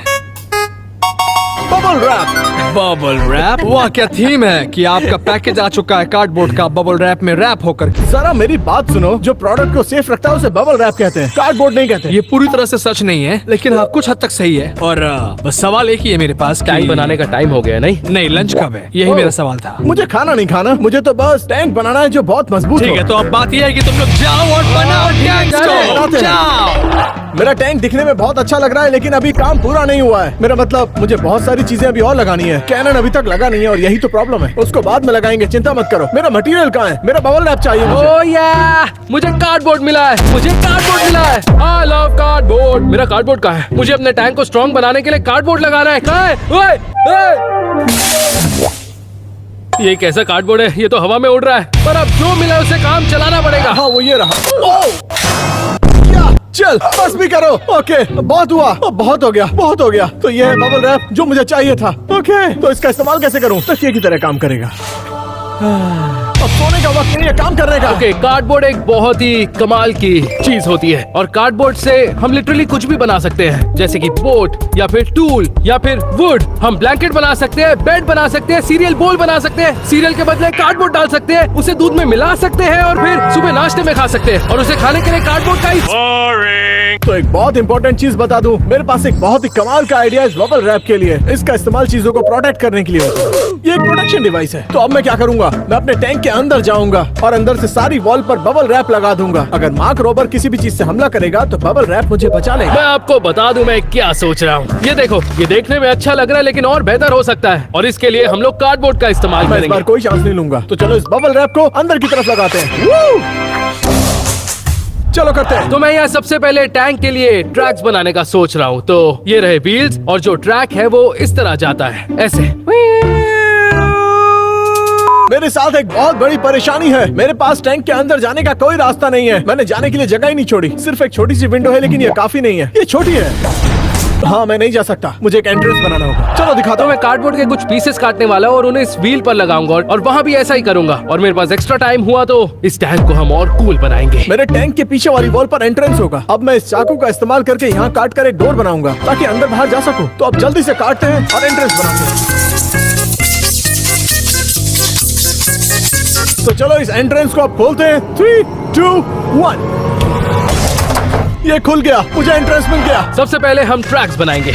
Bubble wrap. बबल रैप, वाह क्या थीम है कि आपका पैकेज आ चुका है कार्डबोर्ड का बबल रैप में रैप होकर के। जरा मेरी बात सुनो, जो प्रोडक्ट को सेफ रखता है उसे बबल रैप कहते हैं, कार्डबोर्ड नहीं कहते। ये पूरी तरह से सच नहीं है, लेकिन हाँ कुछ हद तक सही है। और बस सवाल एक ही है मेरे पास, टैंक बनाने का टाइम हो गया नहीं? नहीं, लंच कब है, यही मेरा सवाल था। मुझे खाना नहीं खाना, मुझे तो बस टैंक बनाना है जो बहुत मजबूत ठीक हो। है, तो अब बात यह है कि तुम लोग जाओ और बनाओ टैंक्स को। बनाते हैं। जाओ। मेरा टैंक दिखने में बहुत अच्छा लग रहा है, लेकिन अभी काम पूरा नहीं हुआ है। मेरा मतलब मुझे बहुत सारी चीजें अभी और लगानी है। कैनन अभी तक लगा नहीं है और यही तो प्रॉब्लम है। उसको बाद में लगाएंगे, चिंता मत करो। मेरा मटेरियल कहाँ है? मेरा बबल रैप चाहिए मुझे। ओह या, मुझे कार्डबोर्ड मिला है। मुझे कार्डबोर्ड मिला है। I love cardboard. मेरा कार्डबोर्ड कहाँ है? मुझे अपने टैंक को स्ट्रॉन्ग बनाने के लिए कार्डबोर्ड लगाना है। कहाँ है? ओए, ओए। ये कैसा कार्डबोर्ड है? ये तो हवा में उड़ रहा है। पर अब जो मिला उसे काम चलाना पड़ेगा। हाँ, वो ये रहा। ओह! क्या? चल बस भी करो। ओके, बहुत हुआ, बहुत हो गया, बहुत हो गया। तो ये है बबल रैप जो मुझे चाहिए था। ओके, तो इसका इस्तेमाल कैसे करूं? तकिए की तरह काम करेगा। अब सोने का वक्त नहीं है काम करने का। ओके, कार्डबोर्ड एक बहुत ही कमाल की चीज होती है और कार्डबोर्ड से हम लिटरली कुछ भी बना सकते हैं, जैसे कि बोट या फिर टूल या फिर वुड। हम ब्लैंकेट बना सकते हैं, बेड बना सकते हैं, सीरियल बोल बना सकते हैं, सीरियल के बदले कार्डबोर्ड डाल सकते हैं, उसे दूध में मिला सकते हैं और फिर सुबह नाश्ते में खा सकते हैं और उसे खाने के लिए कार्डबोर्ड का ही। तो एक बहुत इंपॉर्टेंट चीज बता दूं, मेरे पास एक बहुत ही कमाल का आइडिया इस बबल रैप के लिए। इसका इस्तेमाल चीजों को प्रोटेक्ट करने के लिए होता है। ये एक प्रोटेक्शन डिवाइस है। तो अब मैं क्या करूंगा, मैं अपने टैंक के अंदर जाऊंगा और अंदर से सारी वॉल पर बबल रैप लगा दूंगा। अगर मार्क रोबर किसी भी चीज से हमला करेगा तो बबल रैप मुझे बचा लेगा। मैं आपको बता दूं मैं क्या सोच रहा हूँ। ये देखो, ये देखने में अच्छा लग रहा है लेकिन और बेहतर हो सकता है और इसके लिए हम लोग कार्डबोर्ड का इस्तेमाल मैं इस करेंगे। बार कोई चांस नहीं लूंगा। तो चलो इस बबल रैप को अंदर की तरफ लगाते हैं। चलो करते हैं। तो मैं यहाँ सबसे पहले टैंक के लिए ट्रैक्स बनाने का सोच रहा हूँ। तो ये रहे व्हील्स और जो ट्रैक है वो इस तरह जाता है, ऐसे। मेरे साथ एक बहुत बड़ी परेशानी है। मेरे पास टैंक के अंदर जाने का कोई रास्ता नहीं है। मैंने जाने के लिए जगह ही नहीं छोड़ी। सिर्फ एक छोटी सी विंडो है, लेकिन ये काफी नहीं है। ये छोटी है। हाँ, मैं नहीं जा सकता। मुझे एक एंट्रेंस बनाना होगा। चलो दिखाता तो हूँ। मैं कार्डबोर्ड के कुछ पीसेस काटने वाला हूँ और उन्हें इस व्हील पर लगाऊंगा और वहाँ भी ऐसा ही करूंगा। और मेरे पास एक्स्ट्रा टाइम हुआ तो इस टैंक को हम और कूल बनाएंगे। मेरे टैंक के पीछे वाली वॉल पर एंट्रेंस होगा। अब मैं इस चाकू का इस्तेमाल करके यहाँ काट कर एक डोर बनाऊंगा ताकि अंदर बाहर जा सकूं। तो अब जल्दी से काटते हैं और एंट्रेंस बनाते हैं। तो चलो इस एंट्रेंस को अब खोलते हैं। 3, 2, 1। ये खुल गया, मुझे एंट्रेंस मिल गया। सबसे पहले हम ट्रैक्स बनाएंगे।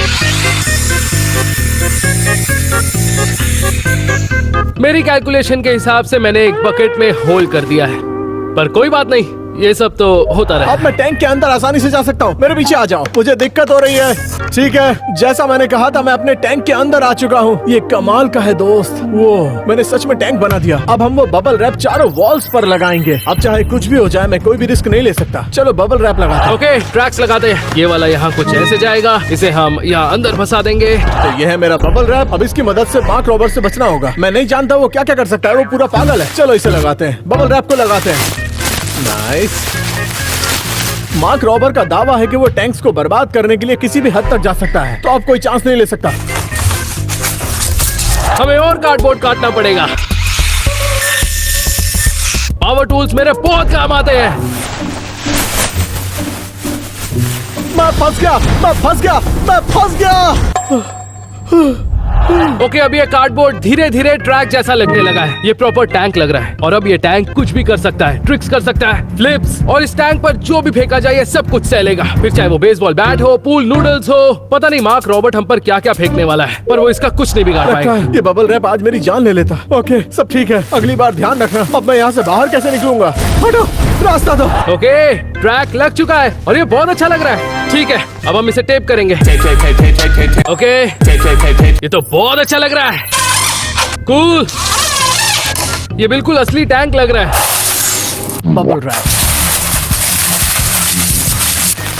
मेरी कैलकुलेशन के हिसाब से मैंने एक बकेट में होल कर दिया है, पर कोई बात नहीं, ये सब तो होता रहे। अब मैं टैंक के अंदर आसानी से जा सकता हूँ। मेरे पीछे आ जाओ, मुझे दिक्कत हो रही है। ठीक है, जैसा मैंने कहा था, मैं अपने टैंक के अंदर आ चुका हूँ। ये कमाल का है दोस्त। वो मैंने सच में टैंक बना दिया। अब हम वो बबल रैप चारों वॉल्स पर लगाएंगे। अब चाहे कुछ भी हो जाए, मैं कोई भी रिस्क नहीं ले सकता। चलो बबल रैप लगाते हैं। ओके, ट्रैक्स लगाते हैं। ये वाला यहाँ कुछ ऐसे जाएगा, इसे हम यहाँ अंदर फंसा देंगे। तो ये है मेरा बबल रैप। अब इसकी मदद से मार्क रॉबर्ट से बचना होगा। मैं नहीं जानता वो क्या क्या कर सकता है, वो पूरा पागल है। चलो इसे लगाते हैं, बबल रैप को लगाते हैं। नाइस। मार्क रॉबर का दावा है कि वो टैंक्स को बर्बाद करने के लिए किसी भी हद तक जा सकता है, तो अब कोई चांस नहीं ले सकता। हमें और कार्डबोर्ड काटना पड़ेगा। पावर टूल्स मेरे बहुत काम आते हैं। मैं फंस गया, मैं फंस गया, मैं फंस गया। ओके, अब ये कार्डबोर्ड धीरे धीरे ट्रैक जैसा लगने लगा है। ये प्रॉपर टैंक लग रहा है और अब ये टैंक कुछ भी कर सकता है, ट्रिक्स कर सकता है, फ्लिप्स, और इस टैंक पर जो भी फेंका जाए ये सब कुछ सहलेगा। फिर चाहे वो बेसबॉल बैट हो, पूल नूडल्स हो, पता नहीं मार्क रॉबर्ट हम पर क्या क्या फेंकने वाला है, पर वो इसका कुछ नहीं बिगाड़ लगता पाएगा। है ये बबल रैप आज मेरी जान ले लेता। ओके, सब ठीक है, अगली बार ध्यान रखना। अब मैं यहाँ से बाहर कैसे निकलूंगा? हटो, रास्ता दो। ओके, ट्रैक लग चुका है और ये बहुत अच्छा लग रहा है। ठीक है, अब हम इसे टेप करेंगे। ओके, ये तो बहुत अच्छा लग रहा है। कूल, ये बिल्कुल असली टैंक लग रहा है। बबल रैप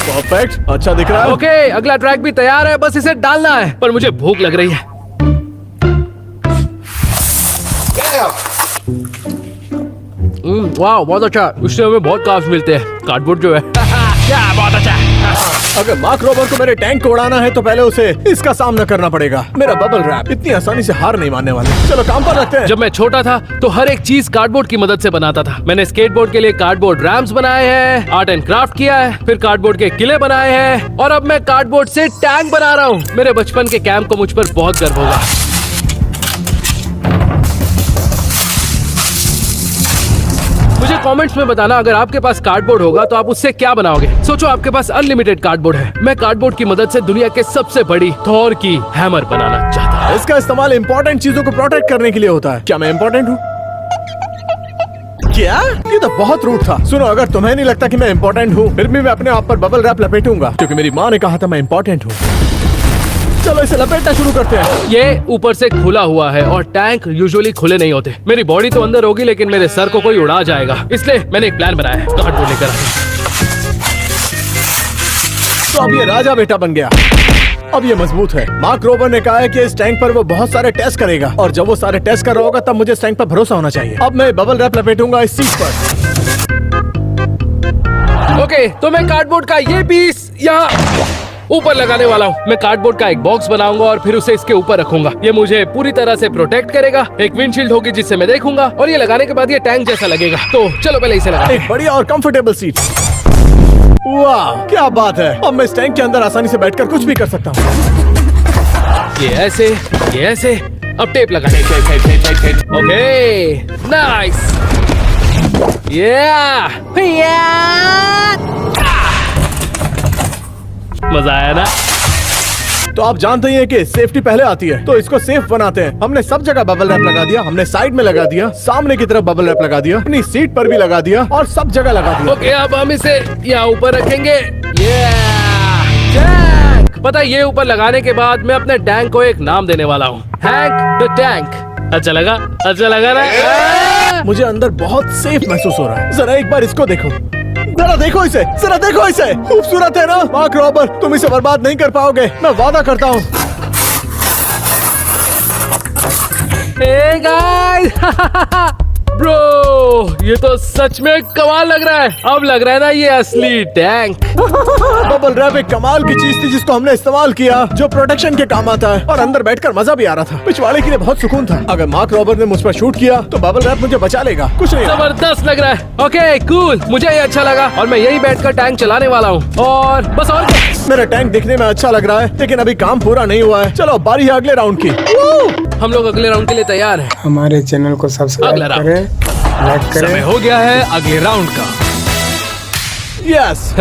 परफेक्ट, अच्छा दिख रहा है। ओके, अगला ट्रैक भी तैयार है, बस इसे डालना है। पर मुझे भूख लग रही है। वाह, बहुत अच्छा। इससे हमें बहुत कार्ब्स मिलते हैं। कार्डबोर्ड जो है क्या बहुत अच्छा है। अगर मार्क रॉबर को मेरे टैंक को उड़ाना है तो पहले उसे इसका सामना करना पड़ेगा। मेरा बबल रैप इतनी आसानी से हार नहीं मानने वाला। चलो काम पर लगते हैं। जब मैं छोटा था तो हर एक चीज कार्डबोर्ड की मदद से बनाता था। मैंने स्केटबोर्ड के लिए कार्डबोर्ड रैम्स बनाए हैं, आर्ट एंड क्राफ्ट किया है, फिर कार्डबोर्ड के किले बनाए हैं, और अब मैं कार्डबोर्ड से टैंक बना रहा हूँ। मेरे बचपन के कैंप को मुझ पर बहुत गर्व होगा। मुझे कमेंट्स में बताना, अगर आपके पास कार्डबोर्ड होगा तो आप उससे क्या बनाओगे। सोचो आपके पास अनलिमिटेड कार्डबोर्ड है। मैं कार्डबोर्ड की मदद से दुनिया के सबसे बड़ी थॉर की हैमर बनाना चाहता हूँ। इसका इस्तेमाल इंपॉर्टेंट चीजों को प्रोटेक्ट करने के लिए होता है। क्या मैं इंपॉर्टेंट हूँ? क्या? ये तो बहुत रूड था। सुनो, अगर तुम्हें नहीं लगता कि मैं इंपॉर्टेंट हूँ, फिर भी मैं अपने आप पर बबल रैप लपेटूंगा, क्योंकि मेरी माँ ने कहा था मैं इंपॉर्टेंट हूँ। चलो इसे लपेटना शुरू करते हैं। ये ऊपर से खुला हुआ है और टैंक यूजुअली खुले नहीं होते। मेरी बॉडी तो अंदर होगी लेकिन मेरे सर को कोई उड़ा जाएगा, इसलिए मैंने एक प्लान बनाया है। कार्डबोर्ड लेकर आया। तो अब ये राजा बेटा बन गया। अब ये मजबूत है। मार्क रोबर ने कहा है कि इस टैंक पर वो बहुत सारे टेस्ट करेगा, और जब वो सारे टेस्ट कर रहा होगा तब मुझे इस टैंक पर भरोसा होना चाहिए। अब मैं बबल रैप लपेटूंगा इस सीट पर। ओके, तो मैं कार्डबोर्ड का ये पीस यहाँ ऊपर लगाने वाला हूँ। मैं कार्डबोर्ड का एक बॉक्स बनाऊंगा और फिर उसे इसके ऊपर रखूंगा। ये मुझे पूरी तरह से प्रोटेक्ट करेगा। एक विंडशील्ड होगी जिससे मैं देखूंगा, और ये लगाने के बाद ये टैंक जैसा लगेगा। तो चलो पहले इसे लगा। एक बढ़िया और कंफर्टेबल सीट। वाह, क्या बात है। अब मैं इस टैंक के अंदर आसानी से बैठकर कुछ भी कर सकता हूँ। ये ऐसे, ये ऐसे। अब टेप लगा। Okay, nice. मजा आया ना? तो आप जानते ही हैं कि सेफ्टी पहले आती है, तो इसको सेफ बनाते हैं। हमने सब जगह बबल रैप लगा दिया। हमने साइड में लगा दिया, सामने की तरफ बबल रैप लगा दिया, अपनी सीट पर भी लगा दिया, और सब जगह लगा दिया। ओके, अब हम इसे यहाँ ऊपर रखेंगे। टैंक। पता है, ये ऊपर लगाने के बाद मैं अपने टैंक को एक नाम देने वाला हूँ, हैंक द टैंक। अच्छा लगा? अच्छा लगा ना? मुझे अंदर बहुत सेफ महसूस हो रहा है। जरा एक बार इसको देखो, जरा देखो इसे, जरा देखो इसे। खूबसूरत है ना? मार्क रॉबर, तुम इसे बर्बाद नहीं कर पाओगे, मैं वादा करता हूँ। Hey guys! ब्रो, ये तो सच में कमाल लग रहा है। अब लग रहा है ना ये असली टैंक। बबल रैप एक कमाल की चीज थी जिसको हमने इस्तेमाल किया, जो प्रोटेक्शन के काम आता है, और अंदर बैठकर मजा भी आ रहा था। पिछवाड़े के लिए बहुत सुकून था। अगर मार्क रॉबर ने मुझ पर शूट किया तो बबल रैप मुझे बचा लेगा। कुछ नहीं। जबरदस्त लग रहा है। ओके, कूल, मुझे ये अच्छा लगा और मैं यही बैठकर टैंक चलाने वाला हूँ। और बस, और क्या? मेरा टैंक दिखने में अच्छा लग रहा है, लेकिन अभी काम पूरा नहीं हुआ है। चलो बारी है अगले राउंड की। हम लोग अगले राउंड के लिए तैयार हैं। हमारे चैनल को सब्सक्राइब अगला राउंड। करें, लाइक समय करें। हो गया है अगले राउंड का। यस,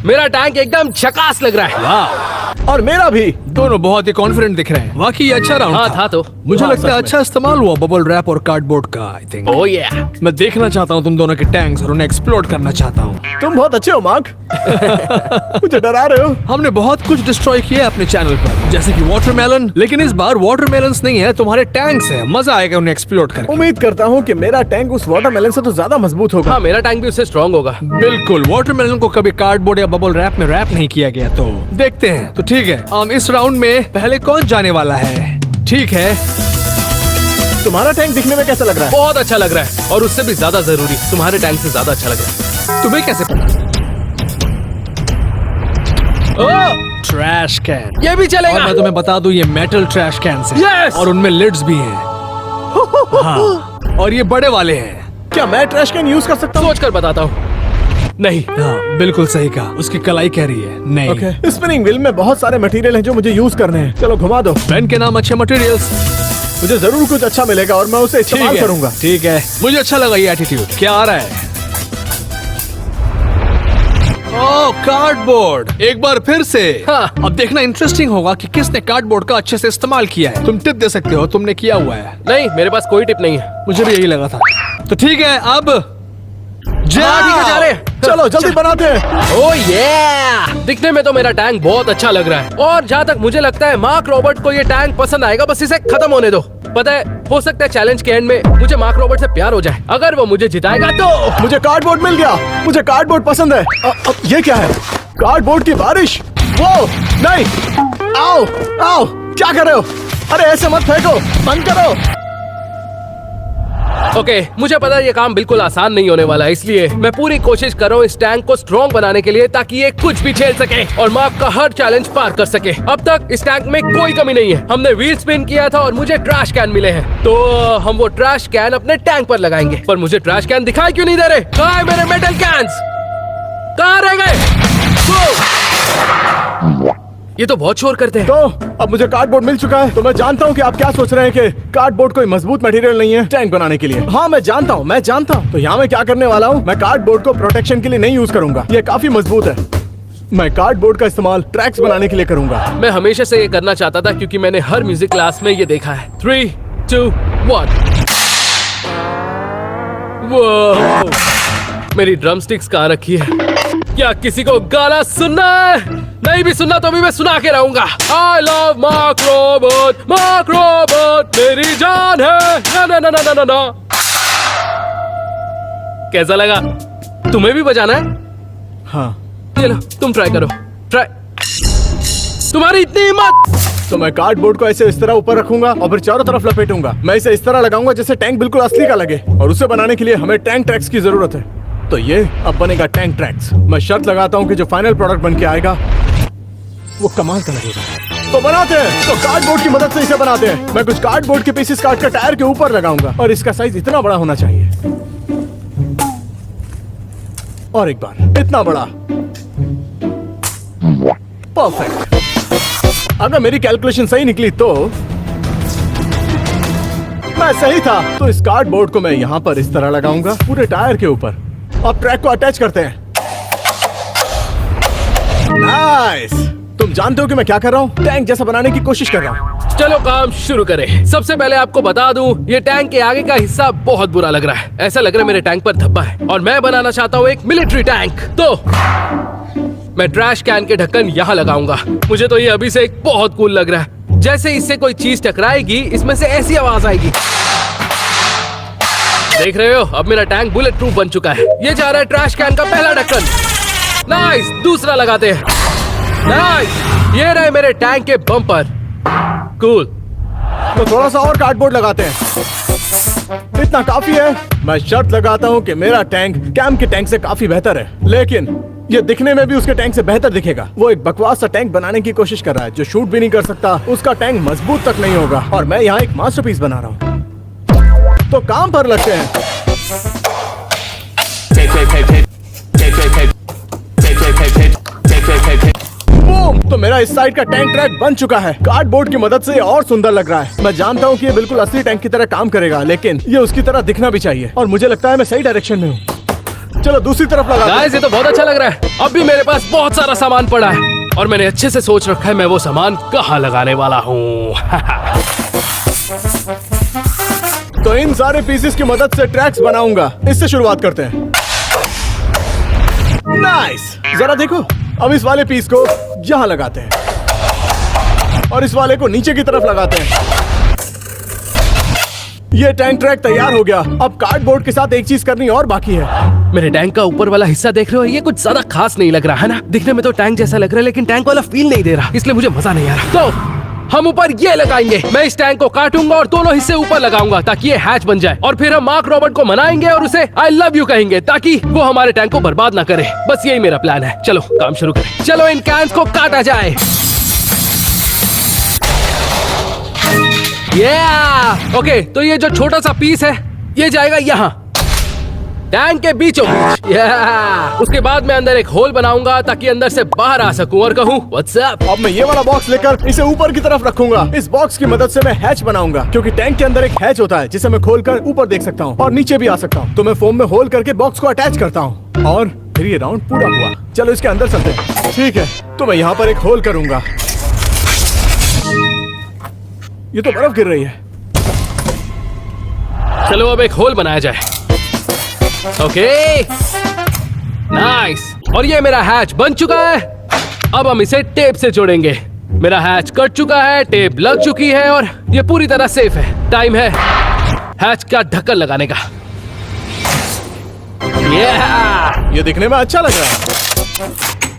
मेरा टैंक एकदम झकास लग रहा है। वाह, और मेरा भी। दोनों बहुत ही कॉन्फिडेंट दिख रहे हैं। वाकई ये अच्छा राउंड हाँ था तो। मुझे हाँ, लगता है सच में। अच्छा इस्तेमाल हुआ बबल रैप और कार्डबोर्ड का। आई थिंक ओह ये मैं देखना चाहता हूँ तुम दोनों के टैंक्स और उन्हें एक्सप्लोर करना चाहता हूँ। तुम बहुत अच्छे हो मार्क। मुझे डरा रहे हो। हमने बहुत कुछ डिस्ट्रॉय किया है अपने चैनल पर, जैसे कि वाटरमेलन, लेकिन इस बार वाटरमेलन्स नहीं है, तुम्हारे टैंक्स है। मजा आएगा उन्हें एक्सप्लोर करके। उम्मीद करता हूँ कि मेरा टैंक उस वाटरमेलन से तो ज्यादा मजबूत होगा। हाँ मेरा टैंक भी उससे स्ट्रांग होगा। बिल्कुल, वाटरमेलन को कभी कार्डबोर्ड या बबल रैप में रैप नहीं किया गया, तो देखते हैं। तो ठीक है, हम इस राउंड में पहले कौन जाने वाला है? ठीक है, तुम्हारा टैंक दिखने में कैसा लग रहा है? बहुत अच्छा लग रहा है और उससे भी ज्यादा जरूरी तुम्हारे टैंक से ज्यादा अच्छा लग रहा है। तुम्हें कैसे पता? ओह ट्रैश कैन। ये भी और चलेगा। मैं तुम्हें बता दूं, ये मेटल ट्रैश कैन्स हैं। Yes! और उनमें लिड्स भी हैं। हाँ, और ये बड़े वाले हैं। क्या मैं ट्रैश कैन यूज कर सकता हूँ? सोच कर बताता हूँ। नहीं हाँ, बिल्कुल सही कहा। उसकी कलाई कह रही है नहीं। ओके, स्पिनिंग व्हील में बहुत सारे मटेरियल हैं जो मुझे यूज करने हैं। चलो घुमा दो। पेन के नाम अच्छे मटेरियल्स। मुझे जरूर कुछ अच्छा मिलेगा और मैं उसे इस्तेमाल करूंगा। ठीक है, मुझे अच्छा लगा ये एटीट्यूड। क्या आ रहा है? ओह, कार्डबोर्ड। एक बार फिर से। हाँ। अब देखना इंटरेस्टिंग होगा कि किसने कार्डबोर्ड का अच्छे से इस्तेमाल किया है। तुम टिप दे सकते हो, तुमने किया हुआ है। नहीं मेरे पास कोई टिप नहीं है। मुझे भी यही लगा था। तो ठीक है, अब हाँ, ठीक है, जा रहे हैं। चलो जल्दी बनाते हैं। ओह ये दिखने में तो मेरा टैंक बहुत अच्छा लग रहा है और जहाँ तक मुझे लगता है मार्क रॉबर्ट को ये टैंक पसंद आएगा। बस इसे खत्म होने दो। पता है, हो सकता है चैलेंज के एंड में मुझे मार्क रॉबर्ट से प्यार हो जाए। अगर वो मुझे जिताएगा तो मुझे कार्डबोर्ड मिल गया। मुझे कार्डबोर्ड पसंद है। ये क्या है? कार्डबोर्ड की बारिश। वो नहीं। आओ आओ, क्या कर रहे हो? अरे ऐसे मत फेंको, बंद करो। ओके, मुझे पता है ये काम बिल्कुल आसान नहीं होने वाला है, इसलिए मैं पूरी कोशिश कर रहा हूँ इस टैंक को स्ट्रॉन्ग बनाने के लिए, ताकि ये कुछ भी झेल सके और मार्क का हर चैलेंज पार कर सके। अब तक इस टैंक में कोई कमी नहीं है। हमने व्हील स्पिन किया था और मुझे ट्रैश कैन मिले हैं, तो हम वो ट्रैश कैन अपने टैंक पर लगाएंगे। पर मुझे ट्रैश कैन दिखाई क्यों नहीं दे रहे? कहाँ है मेरे मेटल कैन्स? कहाँ रह गए? ये तो बहुत शोर करते हैं। तो अब मुझे कार्डबोर्ड मिल चुका है। तो मैं जानता हूँ कि आप क्या सोच रहे हैं कि कार्डबोर्ड कोई मजबूत मटेरियल नहीं है टैंक बनाने के लिए। हाँ मैं जानता हूँ। तो यहाँ मैं क्या करने वाला हूँ, मैं कार्डबोर्ड को प्रोटेक्शन के लिए नहीं यूज करूंगा। ये काफी मजबूत है। मैं कार्डबोर्ड का इस्तेमाल ट्रैक्स बनाने के लिए करूंगा। मैं हमेशा से ये करना चाहता था क्योंकि मैंने हर म्यूजिक क्लास में ये देखा है। 3, 2, 1। वो मेरी ड्रम स्टिक्स कहाँ रखी है? क्या किसी को गाना सुनना है? नहीं भी सुनना तो भी मैं सुना के रहूंगा। I love मार्क रॉबर्ट मेरी जान है। ना ना ना ना ना ना। कैसा लगा? तुम्हें भी बजाना है? हाँ चलो तुम ट्राई करो। ट्राई। तुम्हारी इतनी हिम्मत? तो मैं कार्डबोर्ड को ऐसे इस तरह ऊपर रखूंगा और फिर चारों तरफ लपेटूंगा। मैं इसे इस तरह लगाऊंगा जैसे टैंक बिल्कुल असली का लगे, और उसे बनाने के लिए हमें टैंक ट्रैक्स की जरूरत है। तो ये अब बनेगा टैंक ट्रैक्स। मैं शर्त लगाता हूँ कि जो फाइनल प्रोडक्ट बन के आएगा वो कमाल का लगेगा। तो बनाते हैं। तो कार्डबोर्ड की मदद से इसे बनाते हैं। मैं कुछ कार्डबोर्ड के पीसेस काट कर टायर के ऊपर लगाऊंगा और इसका साइज इतना बड़ा होना चाहिए। और एक बार इतना बड़ा। परफेक्ट। अगर मेरी कैलकुलेशन सही निकली तो मैं सही था। तो इस कार्डबोर्ड को मैं यहाँ पर इस तरह लगाऊंगा पूरे टायर के ऊपर। अब ट्रैक को अटैच करते हैं। नाइस। तुम जानते हो कि मैं क्या कर रहा हूँ? टैंक जैसा बनाने की कोशिश कर रहा हूँ। चलो काम शुरू करें। सबसे पहले आपको बता दूं, ये टैंक के आगे का हिस्सा बहुत बुरा लग रहा है। ऐसा लग रहा है मेरे टैंक पर धब्बा है और मैं बनाना चाहता हूँ एक मिलिट्री टैंक। तो मैं ट्रैश कैन के ढक्कन यहाँ लगाऊंगा। मुझे तो ये अभी से एक बहुत कूल लग रहा है। जैसे इससे कोई चीज टकराएगी, इसमें से ऐसी आवाज आएगी। देख रहे हो, अब मेरा टैंक बुलेट प्रूफ बन चुका है। ये जा रहा है ट्रैश कैन का पहला ढक्कन। नाइस। दूसरा लगाते हैं। नाइस। ये रहे मेरे टैंक के बम्पर। कूल। तो थोड़ा सा और कार्डबोर्ड लगाते हैं। इतना काफी है। मैं शर्त लगाता हूँ कि मेरा टैंक कैम के टैंक से काफी बेहतर है, लेकिन ये दिखने में भी उसके टैंक से बेहतर दिखेगा। वो एक बकवास सा टैंक बनाने की कोशिश कर रहा है जो शूट भी नहीं कर सकता। उसका टैंक मजबूत तक नहीं होगा और मैं यहाँ एक मास्टरपीस बना रहा हूँ। तो काम पर लगते हैं। बूम! तो मेरा इस साइड का टैंक ट्रैक बन चुका है। कार्डबोर्ड की मदद से ये और सुंदर लग रहा है। मैं जानता हूँ कि ये बिल्कुल असली टैंक की तरह काम करेगा, लेकिन ये उसकी तरह दिखना भी चाहिए और मुझे लगता है मैं सही डायरेक्शन में हूँ। चलो दूसरी तरफ लगा। गाइस, ये तो बहुत अच्छा लग रहा है। अब भी मेरे पास बहुत सारा सामान पड़ा है और मैंने अच्छे से सोच रखा है मैं वो सामान कहाँ लगाने वाला हूँ। तो इन सारे पीसेस की मदद से ट्रैक्स बनाऊंगा। इससे शुरुआत करते हैं। नाइस, जरा देखो। अब इस वाले पीस को यहाँ लगाते हैं और इस वाले को नीचे की तरफ लगाते हैं। ये टैंक ट्रैक तैयार हो गया। अब कार्डबोर्ड के साथ एक चीज करनी और बाकी है। मेरे टैंक का ऊपर वाला हिस्सा देख रहे हो, ये कुछ ज्यादा खास नहीं लग रहा है ना। दिखने में तो टैंक जैसा लग रहा है लेकिन टैंक वाला फील नहीं दे रहा, इसलिए मुझे मजा नहीं आ रहा। तो हम ऊपर ये लगाएंगे। मैं इस टैंक को काटूंगा और दोनों हिस्से ऊपर लगाऊंगा ताकि ये हैच बन जाए। और फिर हम मार्क रॉबर्ट को मनाएंगे और उसे आई लव यू कहेंगे ताकि वो हमारे टैंक को बर्बाद ना करे। बस यही मेरा प्लान है। चलो काम शुरू करें। चलो इन कैन्स को काटा जाए। ओके, तो ये जो छोटा सा पीस है ये जाएगा यहाँ टैंक के बीचों बीच। उसके बाद मैं अंदर एक होल बनाऊंगा ताकि अंदर से बाहर आ सकूं और कहूं व्हाट्स अप। अब मैं ये वाला बॉक्स लेकर इसे ऊपर की तरफ रखूंगा। इस बॉक्स की मदद से मैं हैच बनाऊंगा क्योंकि टैंक के अंदर एक हैच होता है जिसे मैं खोलकर ऊपर देख सकता हूँ और नीचे भी आ सकता हूँ। तो मैं फोम में होल करके बॉक्स को अटैच करता हूँ और फिर ये राउंड पूरा हुआ। चलो इसके अंदर चलते हैं। ठीक है, तो मैं यहाँ पर एक होल करूंगा। ये तो बर्फ गिर रही है। चलो अब एक होल बनाया जाए। ओके नाइस, और ये मेरा हैच बन चुका है। अब हम इसे टेप से जोड़ेंगे। मेरा हैच कट चुका है, टेप लग चुकी है और ये पूरी तरह सेफ है। टाइम है हैच का ढक्कन लगाने का। ये दिखने में अच्छा लग रहा है।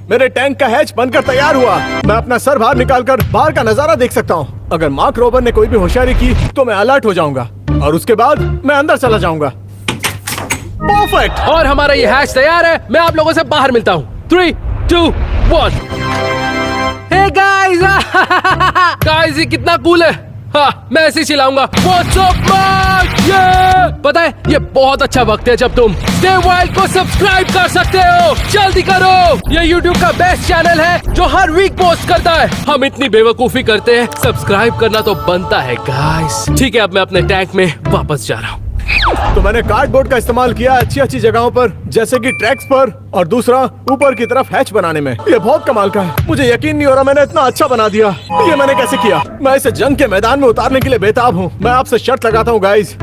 मेरे टैंक का हैच बनकर तैयार हुआ। मैं अपना सर बाहर निकालकर बाहर का नजारा देख सकता हूँ। अगर मार्क रॉबर ने कोई भी होशियारी की तो मैं अलर्ट हो जाऊंगा और उसके बाद मैं अंदर चला जाऊंगा। परफेक्ट। और हमारा ये हैच तैयार है। मैं आप लोगों से बाहर मिलता हूँ। 3, 2, 1। हे गाइस, गाइस ये कितना कूल है। हाँ, मैं ऐसे ही चिल्लाऊंगा व्हाट्स अप मैन। ये पता है ये बहुत अच्छा वक्त है जब तुम स्टे वाइल्ड को सब्सक्राइब कर सकते हो। जल्दी करो, ये YouTube का बेस्ट चैनल है जो हर वीक पोस्ट करता है। हम इतनी बेवकूफी करते हैं, सब्सक्राइब करना तो बनता है गाइस। ठीक है, अब मैं अपने टैंक में वापस जा रहा हूँ। तो मैंने कार्डबोर्ड का इस्तेमाल किया अच्छी जगहों पर जैसे कि ट्रैक्स पर और दूसरा ऊपर की तरफ हैच बनाने में। ये बहुत कमाल का है। मुझे यकीन नहीं हो रहा मैंने इतना अच्छा बना दिया। ये मैंने कैसे किया? मैं इसे जंग के मैदान में उतारने के लिए बेताब हूँ। मैं आपसे शर्त लगाता हूँ गाइस,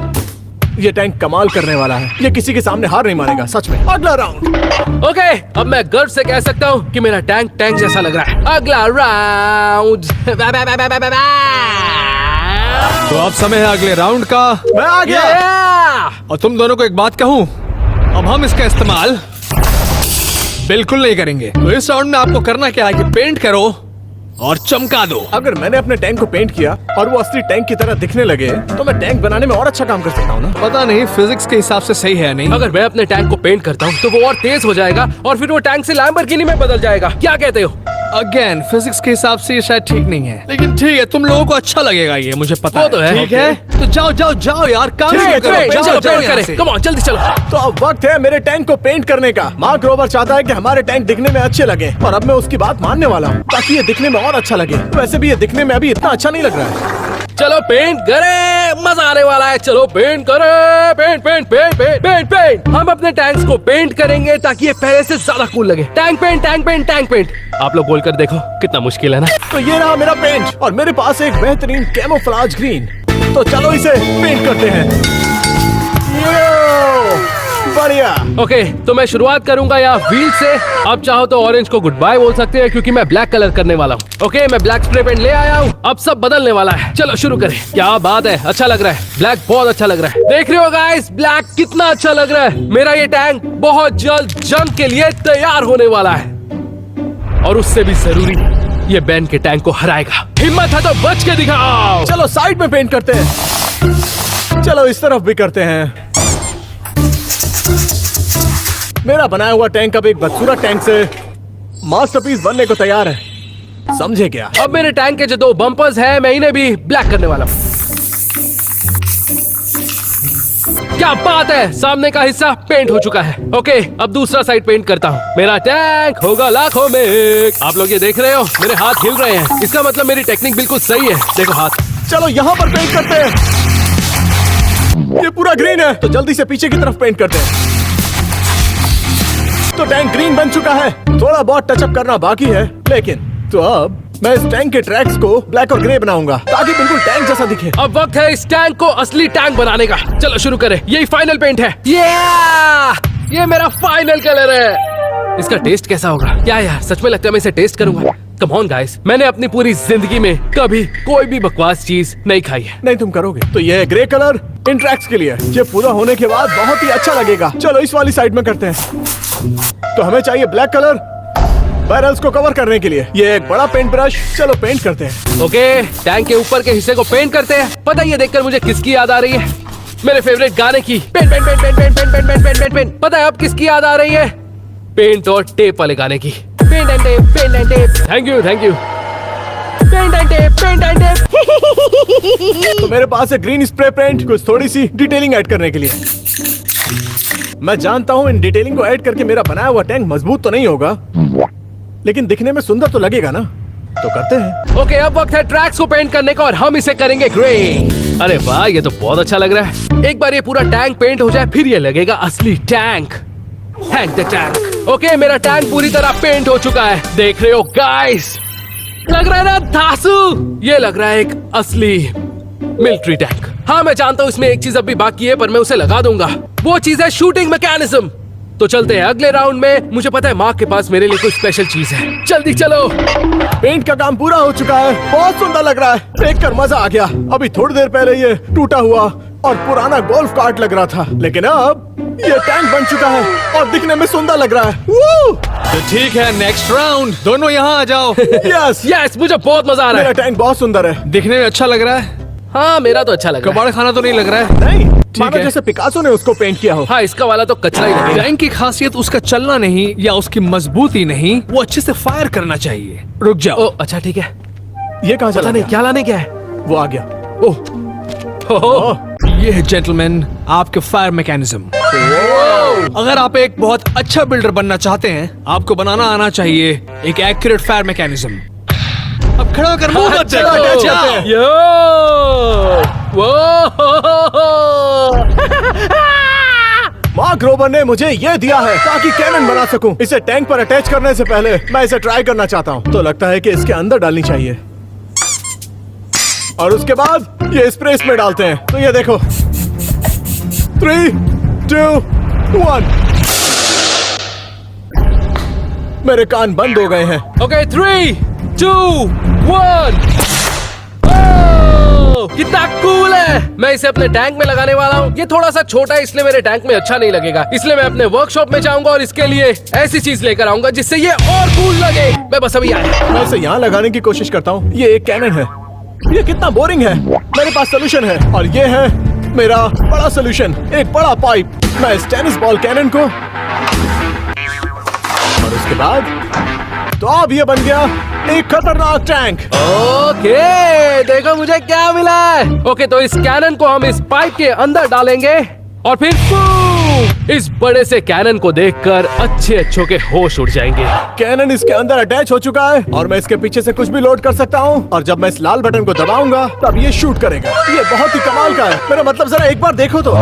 ये टैंक कमाल करने वाला है। ये किसी के सामने हार नहीं मानेगा सच में। अगला राउंड। ओके, अब मैं गर्व से कह सकता हूँ कि मेरा टैंक जैसा लग रहा है। अगला राउंड। तो अब समय है अगले राउंड का। मैं आ गया। और तुम दोनों को एक बात कहूं, अब हम इसका इस्तेमाल बिल्कुल नहीं करेंगे। तो इस राउंड में आपको करना क्या है कि पेंट करो और चमका दो। अगर मैंने अपने टैंक को पेंट किया और वो असली टैंक की तरह दिखने लगे तो मैं टैंक बनाने में और अच्छा काम कर सकता हूँ ना। पता नहीं फिजिक्स के हिसाब से सही है नहीं। अगर मैं अपने टैंक को पेंट करता हूँ तो वो और तेज हो जाएगा और फिर वो टैंक से लैम्बोर्गिनी में बदल जाएगा। क्या कहते हो? अगेन फिजिक्स के हिसाब से ये शायद ठीक नहीं है, लेकिन ठीक है, तुम लोगों को अच्छा लगेगा ये, मुझे पता वो तो है। ठीक है, तो जाओ जाओ जाओ यार, काम ठीक है, शुरू करो। चलो, जाओ, चलो, जाओ यहाँ से। कम ऑन, जल्दी चलो। तो अब वक्त है मेरे टैंक को पेंट करने का। मार्क रोबर चाहता है कि हमारे टैंक दिखने में अच्छे लगे और अब मैं उसकी बात मानने वाला हूँ ताकि ये दिखने में और अच्छा लगे। वैसे भी ये दिखने में अभी इतना अच्छा नहीं लग रहा है। चलो पेंट करे, मजा आने वाला है। चलो पेंट करे, paint paint paint paint paint paint. हम अपने टैंक्स को पेंट करेंगे ताकि ये पहले से ज्यादा कूल लगे। Tank paint, tank paint, tank paint. आप लोग बोलकर देखो कितना मुश्किल है ना। तो ये रहा मेरा पेंट और मेरे पास एक बेहतरीन कैमोफ्लेज ग्रीन। तो चलो इसे पेंट करते हैं। बढ़िया। ओके, तो मैं शुरुआत करूंगा यहाँ व्हील से। आप चाहो तो ऑरेंज को गुड बाय बोल सकते हैं क्योंकि मैं ब्लैक कलर करने वाला हूँ। ओके, मैं ब्लैक स्प्रे पेंट ले आया हूँ। अब सब बदलने वाला है। चलो शुरू करें। क्या बात है, अच्छा लग रहा है। ब्लैक बहुत अच्छा लग रहा है। देख रहे हो गाइस, ब्लैक कितना अच्छा लग रहा है। मेरा ये टैंक बहुत जल्द जंग के लिए तैयार होने वाला है और उससे भी जरूरी ये बेन के टैंक को हराएगा। हिम्मत है तो बच के दिखाओ। चलो साइड में पेंट करते हैं। चलो इस तरफ भी करते हैं। मेरा बनाया हुआ टैंक अब एक बदसूरत टैंक से मास्टरपीस बनने को तैयार है। समझे क्या? अब मेरे टैंक के जो दो बम्पर्स हैं मैं इन्हें भी ब्लैक करने वाला हूँ। क्या बात है, सामने का हिस्सा पेंट हो चुका है। ओके, अब दूसरा साइड पेंट करता हूँ। मेरा टैंक होगा लाखों में एक। आप लोग ये देख रहे हो, मेरे हाथ हिल रहे हैं। इसका मतलब मेरी टेक्निक बिल्कुल सही है। देखो हाथ। चलो यहाँ पर पेंट करते हैं। ये पूरा ग्रीन है तो जल्दी से पीछे की तरफ पेंट करते हैं। तो टैंक ग्रीन बन चुका है। थोड़ा बहुत टचअप करना बाकी है लेकिन तो अब मैं इस टैंक के ट्रैक्स को ब्लैक और ग्रे बनाऊंगा ताकि बिल्कुल टैंक जैसा दिखे। अब वक्त है इस टैंक को असली टैंक बनाने का। चलो शुरू करें, यही फाइनल पेंट है। ये मेरा फाइनल कलर है। इसका टेस्ट कैसा होगा? क्या यार, सच में लगता है मैं इसे टेस्ट करूंगा। कम ऑन गाइस, मैंने अपनी पूरी जिंदगी में कभी कोई भी बकवास चीज नहीं खाई है। नहीं तुम करोगे। तो ये है ग्रे कलर इन ट्रैक्स के लिए। ये पूरा होने के बाद बहुत ही अच्छा लगेगा। चलो इस वाली साइड में करते हैं। तो हमें चाहिए ब्लैक कलर बैरल्स को कवर करने के लिए। ये एक बड़ा पेंट ब्रश। चलो पेंट करते हैं। ओके, टैंक के ऊपर के हिस्से को पेंट करते हैं। पता है ये देखकर मुझे किसकी याद आ रही है? मेरे फेवरेट गाने की। Paint paint paint paint paint paint paint paint paint paint paint. पता है अब किसकी याद आ रही है? पेंट और टेप वाले गाने की। Paint and tape, paint and tape. Thank you, thank you. Paint and tape, paint and tape. तो मेरे पास है ग्रीन स्प्रे पेंट, कुछ थोड़ी सी डिटेलिंग ऐड करने के लिए। मैं जानता हूँ इन डिटेलिंग को ऐड करके मेरा बनाया हुआ टैंक मजबूत तो नहीं होगा, लेकिन दिखने में सुंदर तो लगेगा ना। तो करते हैं। ओके, अब वक्त है ट्रैक्स को पेंट करने का और हम इसे करेंगे ग्रे। अरे वाह, ये तो बहुत अच्छा लग रहा है। एक बार ये पूरा टैंक पेंट हो जाए फिर ये लगेगा असली tank. Hang the tank. Okay, मेरा टैंक पूरी तरह पेंट हो चुका है। देख रहे हो गाइस, लग रहा है ना धांसू? ये लग रहा है एक असली मिलिट्री टैंक। हाँ मैं जानता हूँ इसमें एक चीज अभी बाकी है, पर मैं उसे लगा दूंगा। वो चीज है शूटिंग मैकेनिज्म। तो चलते हैं अगले राउंड में। मुझे पता है माँ के पास मेरे लिए कुछ स्पेशल चीज है। जल्दी चलो। पेंट का काम पूरा हो चुका है। बहुत सुंदर लग रहा है, देखकर मजा आ गया। अभी थोड़ी देर पहले ये टूटा हुआ और पुराना गोल्फ कार्ट लग रहा था, लेकिन अब ये टैंक बन चुका है और दिखने में सुंदर लग रहा है। तो ठीक है, नेक्स्ट राउंड। दोनों यहाँ आ जाओ। यस यस, मुझे बहुत मजा आ रहा मेरा है। टैंक बहुत सुंदर है। दिखने में अच्छा लग रहा है। हाँ मेरा तो अच्छा लग रहा है। कबाड़ खाना तो नहीं लग रहा है। नहीं मानो है। जैसे पिकासो ने उसको पेंट किया हो। हाँ इसका वाला तो कचरा ही लगेगा। टैंक की खासियत उसका चलना नहीं या उसकी मजबूती नहीं, वो अच्छे से फायर करना चाहिए। रुक ओ जाओ। अच्छा ठीक है। ये कहाँ पता चला नहीं गया? क्या लाने क्या है। वो आ गया। ओह, ये है जेंटलमैन आपके फायर मैकेनिज्म। अगर आप एक बहुत अच्छा बिल्डर बनना चाहते हैं, आपको बनाना आना चाहिए एक एक्यूरेट फायर मैकेनिज्म। अब खड़ा होकर मुंह मत चलो, देखो। अटैच जाओ। करते हैं। मार्क रोबर ने मुझे ये दिया है ताकि कैनन बना सकूं। इसे टैंक पर अटैच करने से पहले मैं इसे ट्राई करना चाहता हूँ। तो लगता है कि इसके अंदर डालनी चाहिए और उसके बाद ये स्प्रे इसमें डालते हैं। तो ये देखो, 3, 2, 1। मेरे कान बंद हो गए हैं। ओके 3, 2, 1। कितना कूल है। मैं इसे अपने टैंक में लगाने वाला हूँ। ये थोड़ा सा छोटा है इसलिए मेरे टैंक में अच्छा नहीं लगेगा, इसलिए मैं अपने वर्कशॉप में जाऊंगा और इसके लिए ऐसी चीज लेकर आऊंगा जिससे ये और कूल लगे। मैं बस अभी आया। मैं इसे यहाँ लगाने की कोशिश करता हूँ। ये एक कैनन है। ये कितना बोरिंग है। मेरे पास सोल्यूशन है और ये है मेरा बड़ा सोल्यूशन, एक बड़ा पाइप। मैं इस टेनिस बॉल कैनन को और उसके बाद तो अब ये बन गया एक खतरनाक टैंक। ओके, देखो मुझे क्या मिला है। ओके, तो इस कैनन को हम इस पाइप के अंदर डालेंगे और फिर इस बड़े से कैनन को देखकर अच्छे के होश उड़ जाएंगे। कैनन इसके अंदर अटैच हो चुका है और मैं इसके पीछे से कुछ भी लोड कर सकता हूँ और जब मैं इस लाल बटन को दबाऊंगा तब ये शूट करेगा। ये बहुत ही कमाल का है। मेरा मतलब जरा एक बार देखो तो।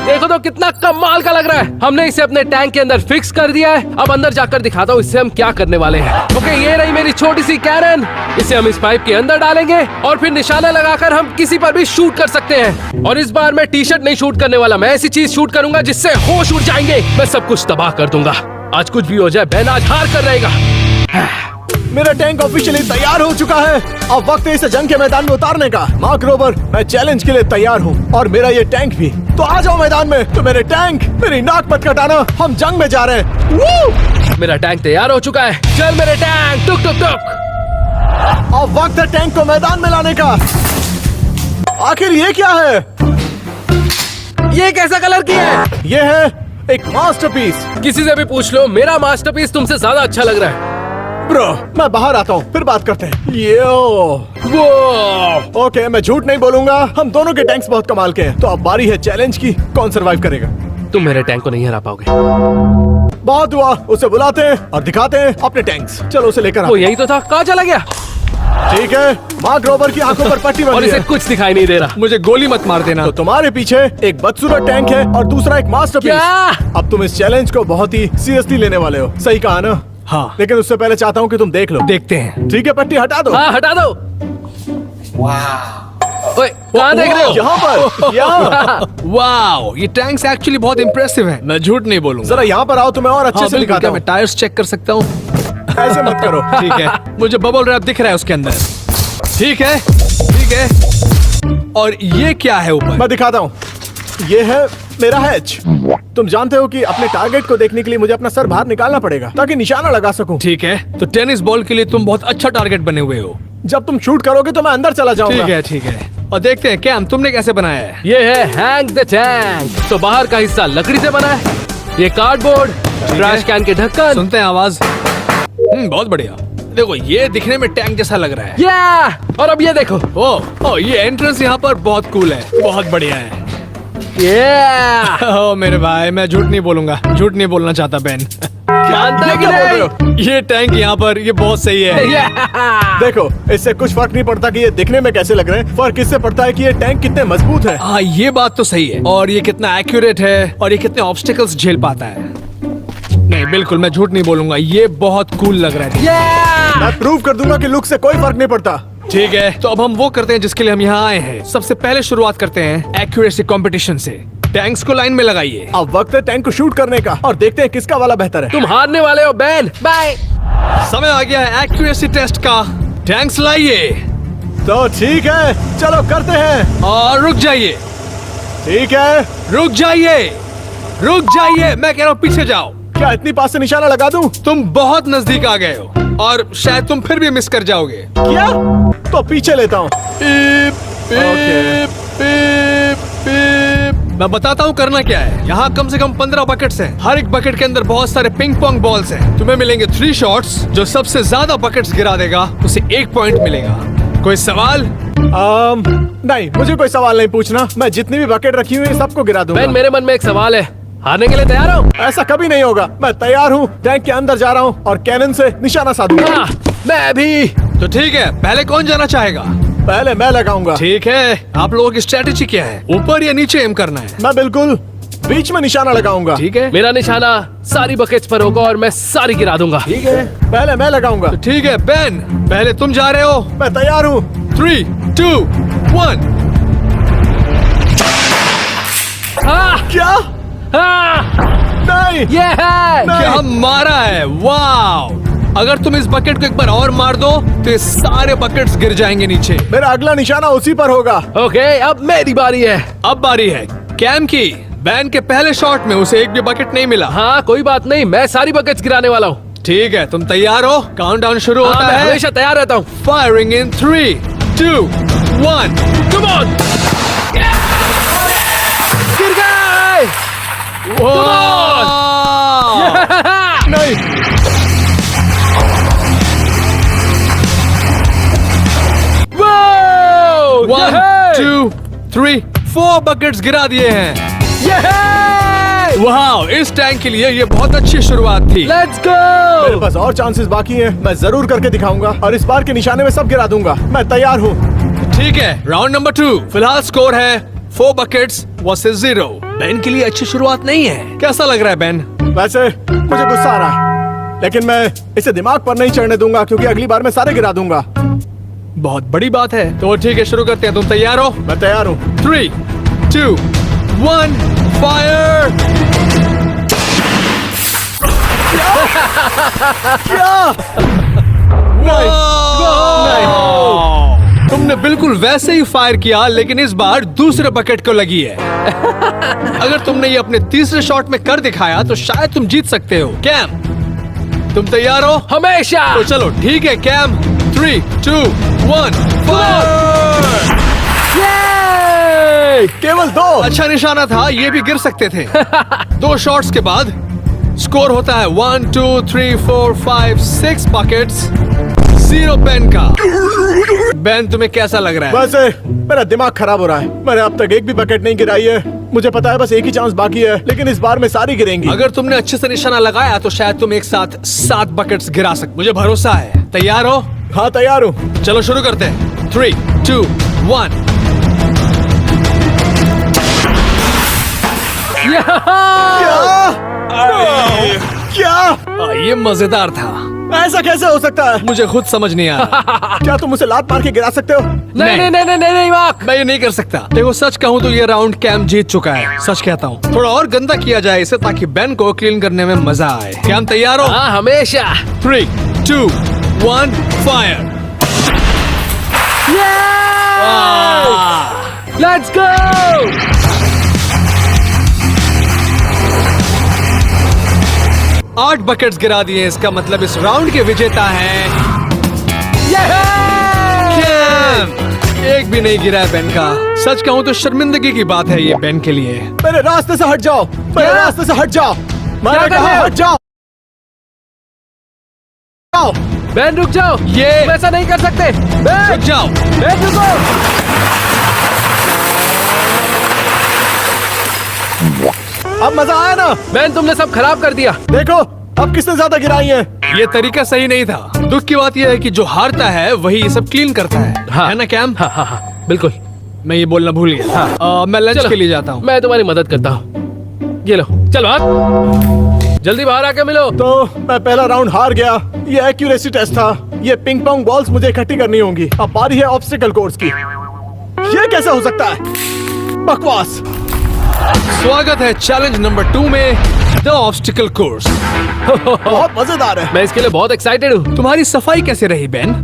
देखो तो कितना कमाल का लग रहा है। हमने इसे अपने टैंक के अंदर फिक्स कर दिया है। अब अंदर जाकर दिखाता हूँ इससे हम क्या करने वाले हैं। ओके, ये रही मेरी छोटी सी कैनन। इसे हम इस पाइप के अंदर डालेंगे और फिर निशाना लगाकर हम किसी पर भी शूट कर सकते हैं। और इस बार मैं टी शर्ट नहीं शूट करने वाला, मैं ऐसी चीज शूट करूंगा जिससे होश उड़ जाएंगे। मैं सब कुछ तबाह कर दूंगा। आज कुछ भी हो जाए, बैन आज हार कर रहेगा। मेरा टैंक ऑफिशियली तैयार हो चुका है। अब वक्त है इसे जंग के मैदान में उतारने का। मार्क रोबर, मैं चैलेंज के लिए तैयार हूँ और मेरा ये टैंक भी। तो आ जाओ मैदान में। तो मेरे टैंक, मेरी नाक मत कटाना, हम जंग में जा रहे हैं। वू! मेरा टैंक तैयार हो चुका है। चल मेरे टैंक, टुक टुक टुक। अब वक्त है टैंक को मैदान में लाने का। आखिर ये क्या है? ये कैसा कलर किया है? ये है एक मास्टरपीस। किसी से भी पूछ लो, मेरा मास्टरपीस तुमसे ज्यादा अच्छा लग रहा है। ब्रो, मैं बाहर आता हूँ, फिर बात करते हैं। वो ओके, मैं झूठ नहीं बोलूंगा। हम दोनों के टैंक्स बहुत कमाल के हैं। तो अब बारी है चैलेंज की। कौन सरवाइव करेगा? तुम मेरे टैंक को नहीं हरा पाओगे। बहुत हुआ। उसे बुलाते हैं और दिखाते हैं अपने टैंक्स। चलो उसे लेकर वो आओ। यही तो था, कहाँ चला गया? ठीक है, मार्क रोबर की आंखों पर पट्टी और बंधी इसे है। कुछ दिखाई नहीं दे रहा। मुझे गोली मत मार देना। तो तुम्हारे पीछे एक बदसूरत टैंक है और दूसरा एक मास्टरपीस। क्या? अब तुम इस चैलेंज को बहुत ही सीरियसली लेने वाले हो, सही कहा ना? हाँ। लेकिन उससे पहले चाहता हूँ कि तुम देख लो। देखते हैं। ठीक है, पट्टी हटा दो। हाँ हटा दो। ओए कहाँ देख रहे हो? यहाँ पर, यहाँ। वाओ, ये टैंक्स एक्चुअली बहुत इंप्रेसिव हैं। मैं झूठ नहीं बोलूंगा। जरा यहाँ पर आओ तो मैं और अच्छे हाँ, से बिल्कुल। दिखाता क्या हूँ। मैं टायर्स चेक कर सकता हूँ? ऐसे मत करो। ठीक है, मुझे बबल रैप दिख रहा है उसके अंदर। ठीक है, ठीक है। और ये क्या है ऊपर? मैं दिखाता हूँ। ये है मेरा हैच। तुम जानते हो कि अपने टारगेट को देखने के लिए मुझे अपना सर बाहर निकालना पड़ेगा ताकि निशाना लगा सकूं। ठीक है, तो टेनिस बॉल के लिए तुम बहुत अच्छा टारगेट बने हुए हो। जब तुम शूट करोगे तो मैं अंदर चला जाऊंगा। ठीक है, ठीक है। और देखते हैं कैम तुमने कैसे बनाया है। ये है हैंग द टैंक। तो बाहर का हिस्सा लकड़ी से बना है, ये कार्डबोर्ड, ट्रैश कैन के ढक्कन। सुनते हैं आवाज। बहुत बढ़िया। देखो, ये दिखने में टैंक जैसा लग रहा है। या और अब ये देखो। ओ, ये एंट्रेंस यहाँ पर बहुत कूल है, बहुत बढ़िया है। ओ मेरे भाई, मैं झूठ नहीं बोलूंगा, झूठ नहीं बोलना चाहता बेन। जानता है कि क्या बोल रहे नहीं? ये टैंक यहाँ पर ये बहुत सही है। देखो, इससे कुछ फर्क नहीं पड़ता कि ये दिखने में कैसे लग रहे हैं, फर्क इससे पड़ता है कि ये टैंक कितने मजबूत है। हाँ, ये बात तो सही है। और ये कितना एक्यूरेट है और ये कितने ऑब्स्टिकल्स झेल पाता है। नहीं, बिल्कुल मैं झूठ नहीं बोलूंगा, ये बहुत कूल लग रहा है। मैं प्रूव कर दूंगा कि लुक से कोई फर्क नहीं पड़ता। ठीक है, तो अब हम वो करते हैं जिसके लिए हम यहाँ आए हैं। सबसे पहले शुरुआत करते हैं एक्यूरेसी कंपटीशन से। टैंक्स को लाइन में लगाइए। अब वक्त है टैंक को शूट करने का और देखते हैं किसका वाला बेहतर है। तुम हारने वाले हो बैन। बाय। समय आ गया है एक्यूरेसी टेस्ट का। टैंक्स लाइए तो ठीक है, चलो करते हैं। और रुक जाइए, ठीक है। रुक जाइए, रुक जाइए। मैं कह रहा हूँ पीछे जाओ। क्या इतनी पास से निशाना लगा दूं? तुम बहुत नजदीक आ गए हो और शायद तुम फिर भी मिस कर जाओगे। क्या? तो पीछे लेता हूँ। मैं बताता हूँ करना क्या है। यहाँ कम से कम 15 बकेट्स हैं। हर एक बकेट के अंदर बहुत सारे पिंग पोंग बॉल्स हैं। तुम्हें मिलेंगे 3 शॉट्स। जो सबसे ज्यादा बकेट्स गिरा देगा उसे 1 पॉइंट मिलेगा। कोई सवाल? नहीं, मुझे कोई सवाल नहीं पूछना। मैं जितनी भी बकेट रखी हुई है सबको गिरा दूंगा। बैन, मेरे मन में एक सवाल है। हारने के लिए तैयार हो? ऐसा कभी नहीं होगा। मैं तैयार हूँ। टैंक के अंदर जा रहा हूँ और कैनन से निशाना साधूंगा। मैं भी। तो ठीक है, पहले कौन जाना चाहेगा? पहले मैं लगाऊंगा। ठीक है, आप लोगों की स्ट्रेटेजी क्या है? ऊपर या नीचे एम करना है? मैं बिल्कुल बीच में निशाना लगाऊंगा। ठीक है, मेरा निशाना सारी बकेट्स पर होगा और मैं सारी गिरा दूंगा। ठीक है, पहले मैं लगाऊंगा। ठीक है। बेन, पहले तुम जा रहे हो। मैं तैयार हूँ। 3, 2, 1। क्या? नहीं। ये है। क्या मारा है? वाव! अगर तुम इस बकेट को एक बार और मार दो तो ये सारे बकेट्स गिर जाएंगे नीचे। मेरा अगला निशाना उसी पर होगा। ओके, अब मेरी बारी है। अब बारी है कैम की। बैन के पहले शॉट में उसे एक भी बकेट नहीं मिला। हाँ कोई बात नहीं, मैं सारी बकेट्स गिराने वाला हूँ। ठीक है, तुम तैयार हो? काउंटडाउन शुरू होता मैं है। हमेशा तैयार रहता हूँ। Firing in 3, 2, 1। Come on. गिर गए। नहीं। Whoa! 1, 2, 3, 4 बकेट्स गिरा दिए हैं। वाह! इस टैंक के लिए ये बहुत अच्छी शुरुआत थी। Let's मेरे go! पास और चांसेस बाकी हैं। मैं जरूर करके दिखाऊंगा और इस बार के निशाने में सब गिरा दूंगा। मैं तैयार हूँ। ठीक है, राउंड नंबर 2। फिलहाल स्कोर है 4 बकेट्स वर्सेस 0। बेन के लिए अच्छी शुरुआत नहीं है। कैसा लग रहा है बेन? वैसे मुझे गुस्सा आ रहा है, लेकिन मैं इसे दिमाग पर नहीं चढ़ने दूंगा क्योंकि अगली बार मैं सारे गिरा दूंगा। बहुत बड़ी बात है। तो ठीक है, शुरू करते हैं। तुम तैयार हो? मैं तैयार हूँ। 3, 2, 1, फायर! तुमने बिल्कुल वैसे ही फायर किया, लेकिन इस बार दूसरे बकेट को लगी है। अगर तुमने ये अपने तीसरे शॉट में कर दिखाया तो शायद तुम जीत सकते हो। कैम, तुम तैयार हो? हमेशा। तो चलो ठीक है कैम। 3, 2, 1, फायर! केवल 2। अच्छा निशाना था, ये भी गिर सकते थे। 2 शॉट्स के बाद स्कोर होता है 1, 2, 3, 4, 5, 6 बकेट्स, 0 बेन का। बेन, तुम्हें कैसा लग रहा है? वैसे मेरा दिमाग खराब हो रहा है। मैंने अब तक एक भी बकेट नहीं गिराई है। मुझे पता है बस एक ही चांस बाकी है, लेकिन इस बार में सारी गिरेंगी। अगर तुमने अच्छे से निशाना लगाया तो शायद तुम एक साथ 7 बकेट्स गिरा सकते। मुझे भरोसा है। तैयार हो? हाँ तैयार हूँ। चलो शुरू करते हैं। 3, 2, 1। क्या? ये मजेदार था। ऐसा कैसे हो सकता है? मुझे खुद समझ नहीं आ रहा। क्या तुम उसे लात मार के गिरा सकते हो? नहीं मार्क। मैं ये नहीं कर सकता। देखो सच कहूँ तो ये राउंड कैम जीत चुका है। सच कहता हूँ, थोड़ा और गंदा किया जाए इसे ताकि बेन को क्लीन करने में मजा आए। कैम तैयार हो? हाँ हमेशा। 3, 2, 1, फायर। Let's go. 8 बकेट्स गिरा दिए, इसका मतलब इस राउंड के विजेता हैं कैम। एक भी नहीं गिरा है बेन का। सच कहूँ तो शर्मिंदगी की बात है ये बेन के लिए। मेरे रास्ते से हट जाओ, मेरे रास्ते से हट जाओ। मैंने कर कहा रहे हो? हट जाओ। बेन रुक जाओ। ये तुम ऐसा नहीं कर सकते। बेन रुक जाओ। बेन रुको। अब मजा आया ना? बेन तुमने सब खराब कर दिया। देखो अब किसने ज्यादा गिराई है। ये तरीका सही नहीं था। दुख की बात यह है कि जो हारता है वही ये सब क्लीन करता है। हाँ। है ना कैम? हाँ बिल्कुल। मैं ये बोलना भूल गया। मैं लंच चलो। के लिए जाता हूँ। मैं तुम्हारी मदद करता हूँ। ये लो चलो भाग। जल्दी बाहर आके मिलो। तो मैं पहला राउंड हार गया। ये एक्यूरेसी टेस्ट था। ये पिंग पोंग बॉल्स मुझे इकट्ठी करनी होंगी। अब बारी है ऑब्स्टिकल कोर्स की। ये कैसे हो सकता है? बकवास। स्वागत है चैलेंज नंबर 2 में, द ऑब्स्टिकल कोर्स। बहुत मजेदार है। मैं इसके लिए बहुत एक्साइटेड हूँ। तुम्हारी सफाई कैसे रही बेन?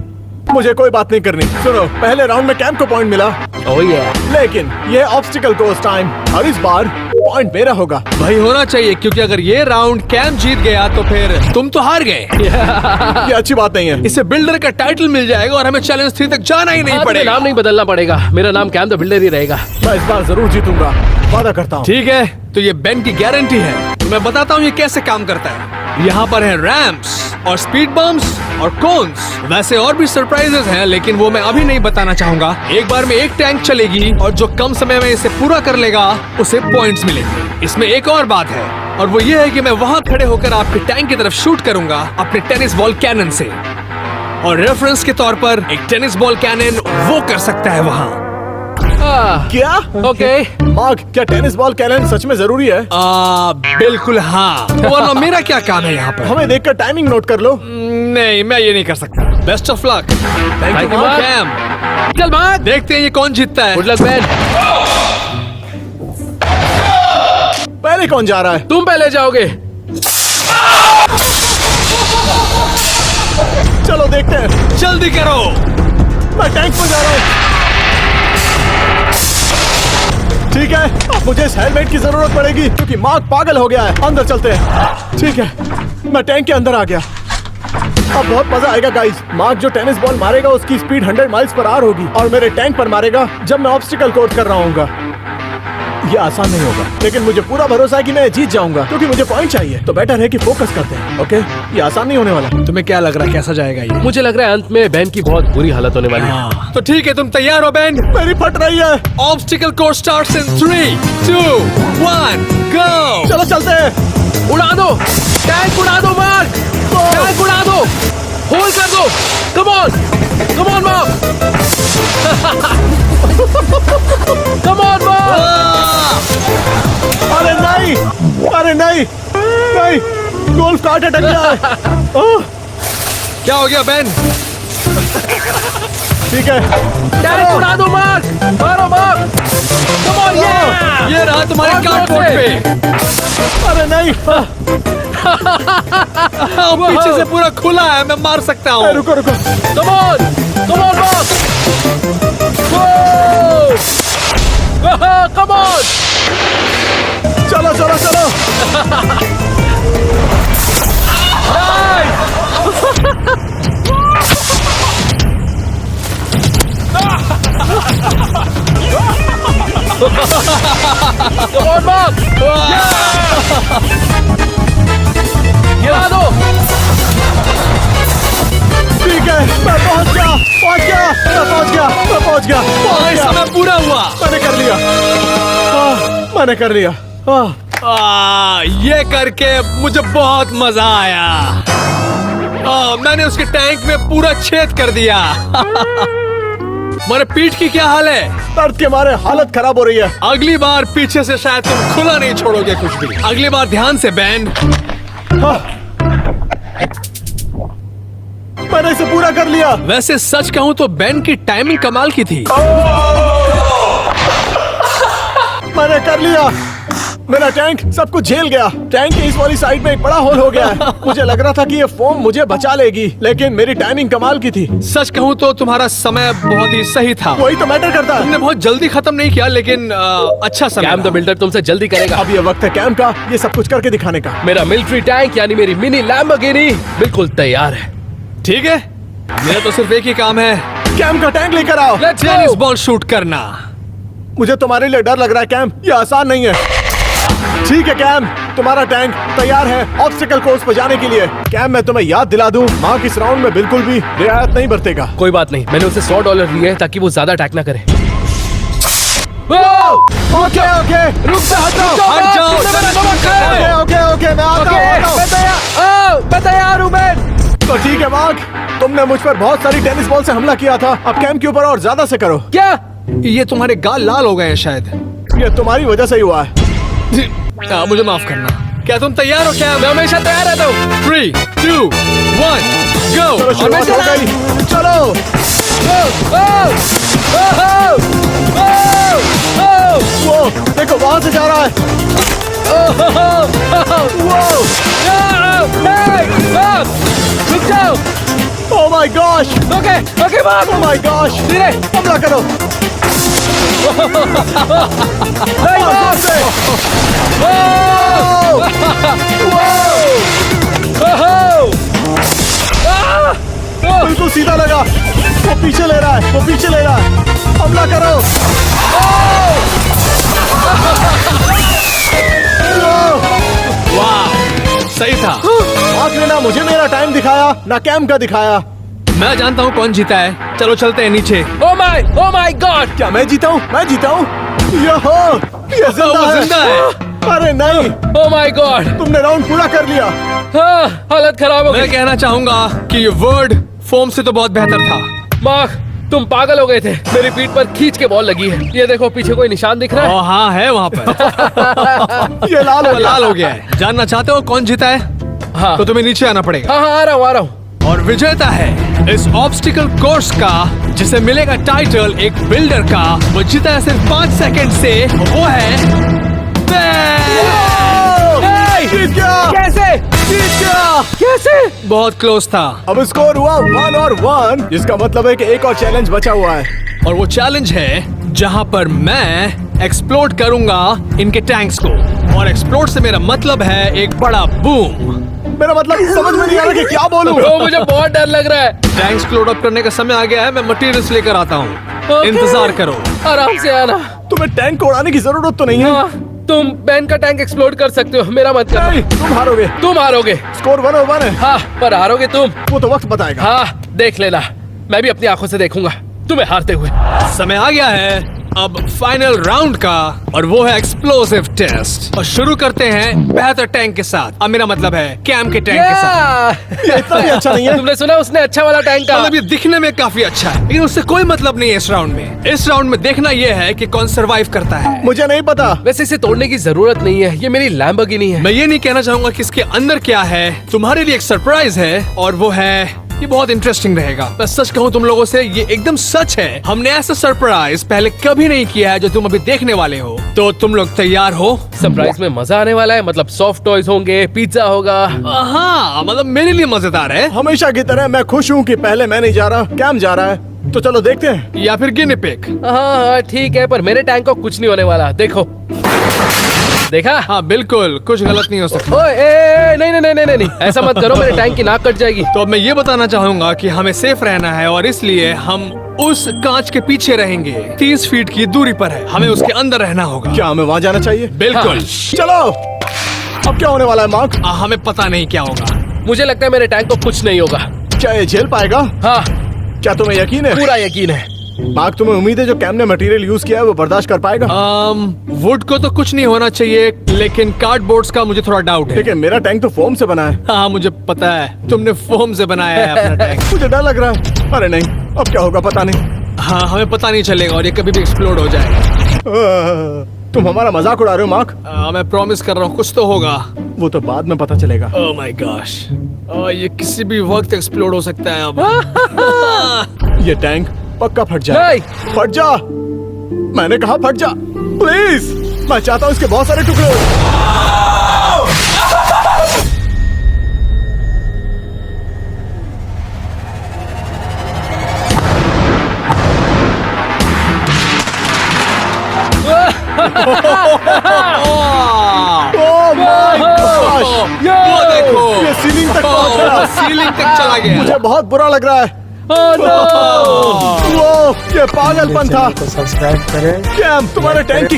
मुझे कोई बात नहीं करनी। सुनो, पहले राउंड में कैम को पॉइंट मिला, ओह ये लेकिन ये ऑब्स्टिकल कोर्स टाइम और इस बार पॉइंट मेरा होगा। भाई होना चाहिए, क्योंकि अगर ये राउंड कैम जीत गया तो फिर तुम तो हार गए। ये अच्छी बात नहीं है। इसे बिल्डर का टाइटल मिल जाएगा और हमें चैलेंज 3 तक जाना ही नहीं तुम्हें पड़ेगा। नाम नहीं बदलना पड़ेगा। मेरा नाम कैम द बिल्डर ही रहेगा। मैं इस बार जरूर जीतूंगा, वादा करता हूँ। ठीक है, तो ये बेन की गारंटी है। तो मैं बताता हूँ ये कैसे काम करता है। यहाँ पर है रैम्प्स और स्पीड बम्प्स और कोन्स। वैसे और भी सरप्राइजेस हैं, लेकिन वो मैं अभी नहीं बताना चाहूंगा। एक बार में एक टैंक चलेगी और जो कम समय में इसे पूरा कर लेगा उसे पॉइंट्स मिलेंगे। इसमें एक और बात है, और वो ये है कि मैं वहाँ खड़े होकर आपके टैंक की तरफ शूट करूंगा अपने टेनिस बॉल कैनन से। और रेफरेंस के तौर पर एक टेनिस बॉल कैनन वो कर सकता है वहाँ। क्या? ओके। मार्क, क्या टेनिस बॉल कैनन सच में जरूरी है? बिल्कुल हाँ। वरना मेरा क्या काम है यहाँ पर? हमें देखकर टाइमिंग नोट कर लो। नहीं, मैं ये नहीं कर सकता। Best of luck. Thank Thank you you, Mark. Cam. चल भाग। देखते हैं ये कौन जीतता है। Good luck Ben. पहले कौन जा रहा है? तुम पहले जाओगे। चलो देखते हैं। जल्दी करो। मैं टैंक में जा रहा हूँ। ठीक है, अब मुझे इस हेलमेट की जरूरत पड़ेगी क्योंकि मार्क पागल हो गया है। अंदर चलते हैं। ठीक है, मैं टैंक के अंदर आ गया। अब बहुत मजा आएगा गाइस। मार्क जो टेनिस बॉल मारेगा उसकी स्पीड 100 माइल्स पर आवर होगी और मेरे टैंक पर मारेगा जब मैं ऑब्स्टिकल कोर्स कर रहा हूँगा। ये आसान नहीं होगा, लेकिन मुझे पूरा भरोसा है कि मैं जीत जाऊंगा क्योंकि मुझे पॉइंट चाहिए। तो बेटर है कि फोकस करते हैं। ओके, ये आसान नहीं होने वाला। तुम्हें क्या लग रहा है कैसा जाएगा ये? मुझे लग रहा है अंत में बेन की बहुत बुरी हालत होने वाली है। तो ठीक है, तुम तैयार हो बेन? मेरी फट रही है। ऑब्स्टिकल कोर्स स्टार्ट्स इन 3, 2, 1, गो। चलो चलते हैं। उड़ा दो टैंक, उड़ा दो मार्क। टैंक उड़ा दो, होल्ड कर दो। Come on mark. Come on mark. अरे नहीं, अरे नहीं, नहीं, गोल्फ कार्ट अटक गया है। ओह, क्या हो गया बेन? ठीक है, टैंक उड़ा दो मार्क। मारो मार्क। कम ऑन ये रहा तुम्हारे और कार्डबोर्ड जोर पे। अरे नहीं। पीछे से पूरा खुला है, मैं मार सकता हूँ। रुको रुको। Come on mark. Come on. चलो चलो चलो। Come on mark. गिरा दो। ठीक है, मैं पहुंच गया, मैं पहुंच गया। समय पूरा हुआ। मैंने कर लिया। मैंने कर लिया। ये करके मुझे बहुत मजा आया। मैंने उसके टैंक में पूरा छेद कर दिया। मेरे पीठ की क्या हाल है? दर्द के मारे हालत खराब हो रही है। अगली बार पीछे से शायद तुम खुला नहीं छोड़ोगे कुछ भी। अगली बार ध्यान से बेन। मैंने इसे पूरा कर लिया। वैसे सच कहूँ तो बेन की टाइमिंग कमाल की थी। मैंने कर लिया। मेरा टैंक सब कुछ झेल गया। टैंक की इस वाली साइड में एक बड़ा होल हो गया है। मुझे लग रहा था कि ये फोम मुझे बचा लेगी, लेकिन मेरी टाइमिंग कमाल की थी। सच कहूँ तो तुम्हारा समय बहुत ही सही था। वही तो मैटर करता है। तुमने बहुत जल्दी खत्म नहीं किया, लेकिन अच्छा समय कैम द रहा। बिल्डर तुमसे जल्दी करेगा। अब ये वक्त है कैम का, ये सब कुछ करके दिखाने का। मेरा मिलिट्री टैंक यानी मेरी मिनी लैम्बोर्गिनी बिल्कुल तैयार है। ठीक है, मेरा तो सिर्फ एक ही काम है, कैम का टैंक लेकर आओ। Let's tennis go! Ball shoot करना। मुझे तुम्हारे लिए डर लग रहा है कैम, ये आसान नहीं है। ठीक है कैम, तुम्हारा टैंक तैयार है ऑब्स्टिकल कोर्स पर जाने के लिए। कैम, मैं तुम्हें याद दिला दूं, मार्क इस राउंड में बिल्कुल भी रियायत नहीं बरतेगा। कोई बात नहीं, मैंने उसे $100 दिए हैं ताकि वो ज्यादा अटैक ना करे। ओके ओके, रुक जा, हट जाओ। हट जाओ, ओके ओके ओके, मैं आता हूँ। मैं तैयार हूँ मैन। तो ठीक है मार्क, तुमने मुझ पर बहुत सारी टेनिस बॉल से हमला किया था। अब कैम के ऊपर और ज्यादा से करो। क्या? ये तुम्हारे गाल लाल हो गए हैं शायद। ये तुम्हारी वजह से ही हुआ है। मुझे माफ करना। क्या तुम तैयार हो क्या? मैं हमेशा तैयार रहता हूँ। 3, 2, 1, चलो go! शुरुआत हो गई, चलो। वो देखो वहां से जा रहा है। वो रुक जाओ। Oh my gosh, okay okay मार। ओह माय गॉश, धीरे। हमला करो। नहीं मार। बिल्कुल सीधा लगा। वो पीछे ले रहा है, वो पीछे ले रहा है। हमला करो। वाह, सही था। आपने ना मुझे मेरा टाइम दिखाया, ना कैम का दिखाया। मैं जानता हूँ कौन जीता है। चलो चलते हैं नीचे। Oh my God. क्या मैं जीता हूँ? मैं जीता हूँ। यहो, ये वो जिंदा जिंदा है। है। अरे नहीं, ओ माय गॉड। तुमने राउंड पूरा कर लिया। हाँ, हालत खराब हो मैं गई। कहना चाहूंगा कि ये वर्ड फोम से तो बहुत बेहतर था। मार्क, तुम पागल हो गए थे। मेरी पीठ पर खींच के बॉल लगी है। ये देखो पीछे कोई निशान दिख रहा है। ओ हाँ, है वहाँ पर। ये लाल हो गया। लाल हो गया है। जानना चाहते हो कौन जीता है? हाँ तो तुम्हें नीचे आना पड़ेगा। हाँ, आ रहा हूँ। और विजेता है इस ऑब्स्टिकल कोर्स का, जिसे मिलेगा टाइटल एक बिल्डर का। वो जीता है सिर्फ 5 सेकंड से। वो है Ben! जीत गया। कैसे? जीत गया। कैसे? बहुत क्लोज था। अब स्कोर हुआ 1 और 1, जिसका मतलब है कि एक और चैलेंज बचा हुआ है। और वो चैलेंज है जहां पर मैं एक्सप्लोड करूंगा इनके टैंक्स को। और एक्सप्लोड से मेरा मतलब है एक बड़ा बूम। मेरा मतलब समझ में नहीं आ रहा कि क्या बोलूं। ब्रो, मुझे बहुत डर लग रहा है। टैंक्स को लोड अप करने का समय आ गया है। मैं मटेरियल्स लेकर आता हूँ। Okay. इंतजार करो। आराम से आना। तुम्हें टैंक को उड़ाने की जरूरत तो नहीं है। हाँ, तुम बैन का टैंक एक्सप्लोड कर सकते हो। मेरा मत नहीं, करना। तुम हारोगे। तुम हारोगे। स्कोर 1 और 1 है। हाँ, पर हारोगे तुम। वो तो वक्त बताएगा। हाँ, देख लेना। मैं भी अपनी आंखों से देखूंगा तुम्हें हारते हुए। समय आ गया है अब फाइनल राउंड का, और वो है एक्सप्लोसिव टेस्ट। और शुरू करते हैं बेहतर टैंक के साथ। अब मेरा मतलब है कैम के टैंक के साथ। ये इतना भी अच्छा नहीं है। तुमने सुना उसने अच्छा वाला टैंक का। मतलब ये दिखने में काफी अच्छा है, लेकिन उससे कोई मतलब नहीं है इस राउंड में। इस राउंड में देखना ये है कि कौन सरवाइव करता है। मुझे नहीं पता। वैसे इसे तोड़ने की जरूरत नहीं है। ये मेरी लैम्बोर्गिनी है। मैं ये नहीं कहना चाहूंगा कि इसके अंदर क्या है। तुम्हारे लिए एक सरप्राइज है, और वो है ये बहुत इंटरेस्टिंग रहेगा। मैं सच कहूँ तुम लोगों से, ये एकदम सच है। हमने ऐसा सरप्राइज पहले कभी नहीं किया है जो तुम अभी देखने वाले हो। तो तुम लोग तैयार हो? सरप्राइज में मजा आने वाला है। मतलब सॉफ्ट टॉयज होंगे, पिज्जा होगा। हाँ, मतलब मेरे लिए मजेदार है। हमेशा की तरह मैं खुश हूँ कि पहले मैं नहीं जा रहा, कैम जा रहा है। तो चलो देखते हैं। या फिर गिनी पिग। हाँ, ठीक है, पर मेरे टैंक को कुछ नहीं होने वाला। देखो, देखा? हाँ बिल्कुल, कुछ गलत नहीं हो सकता। ओए, नहीं नहीं नहीं नहीं नहीं, ऐसा मत करो। मेरे टैंक की नाक कट जाएगी। तो अब मैं ये बताना चाहूंगा कि हमें सेफ रहना है, और इसलिए हम उस कांच के पीछे रहेंगे। 30 फीट की दूरी पर है, हमें उसके अंदर रहना होगा। क्या हमें वहाँ जाना चाहिए? बिल्कुल। चलो, अब क्या होने वाला है मार्क? हमें पता नहीं क्या होगा। मुझे लगता है मेरे टैंक को कुछ नहीं होगा। क्या ये झेल पाएगा? हाँ, क्या तुम्हें यकीन है? पूरा यकीन है। मार्क, तुम्हें उम्मीद है जो कैम ने मटेरियल यूज किया है वो बर्दाश्त कर पाएगा? वुड को तो कुछ नहीं होना चाहिए, लेकिन कार्डबोर्ड्स का मुझे थोड़ा डाउट है। लेकिन मेरा टैंक तो फोम से बना है। हाँ मुझे पता है, तुमने फोम से बनाया है अपना टैंक। मुझे डर लग रहा है। अरे नहीं, अब क्या होगा पता नहीं। हाँ, हमें पता नहीं चलेगा और ये कभी भी एक्सप्लोड हो जाएगा। तुम हमारा मजाक उड़ा रहे हो मार्क? मैं प्रॉमिस कर रहा हूँ कुछ तो होगा। वो तो बाद में पता चलेगा। ओह माय गॉश, ये किसी भी वक्त एक्सप्लोड हो सकता है अब। ये टैंक पक्का फट जाए। नहीं। फट जा, मैंने कहा फट जा प्लीज। मैं चाहता हूँ इसके बहुत सारे टुकड़े हो। Oh my gosh! वो देखो, ये सीलिंग तक पहुंच गया। सीलिंग तक चला गया। मुझे बहुत बुरा लग रहा है। वो ये पागलपन था। चैनल को सब्सक्राइब करें। कैम, तुम्हारे टैंक की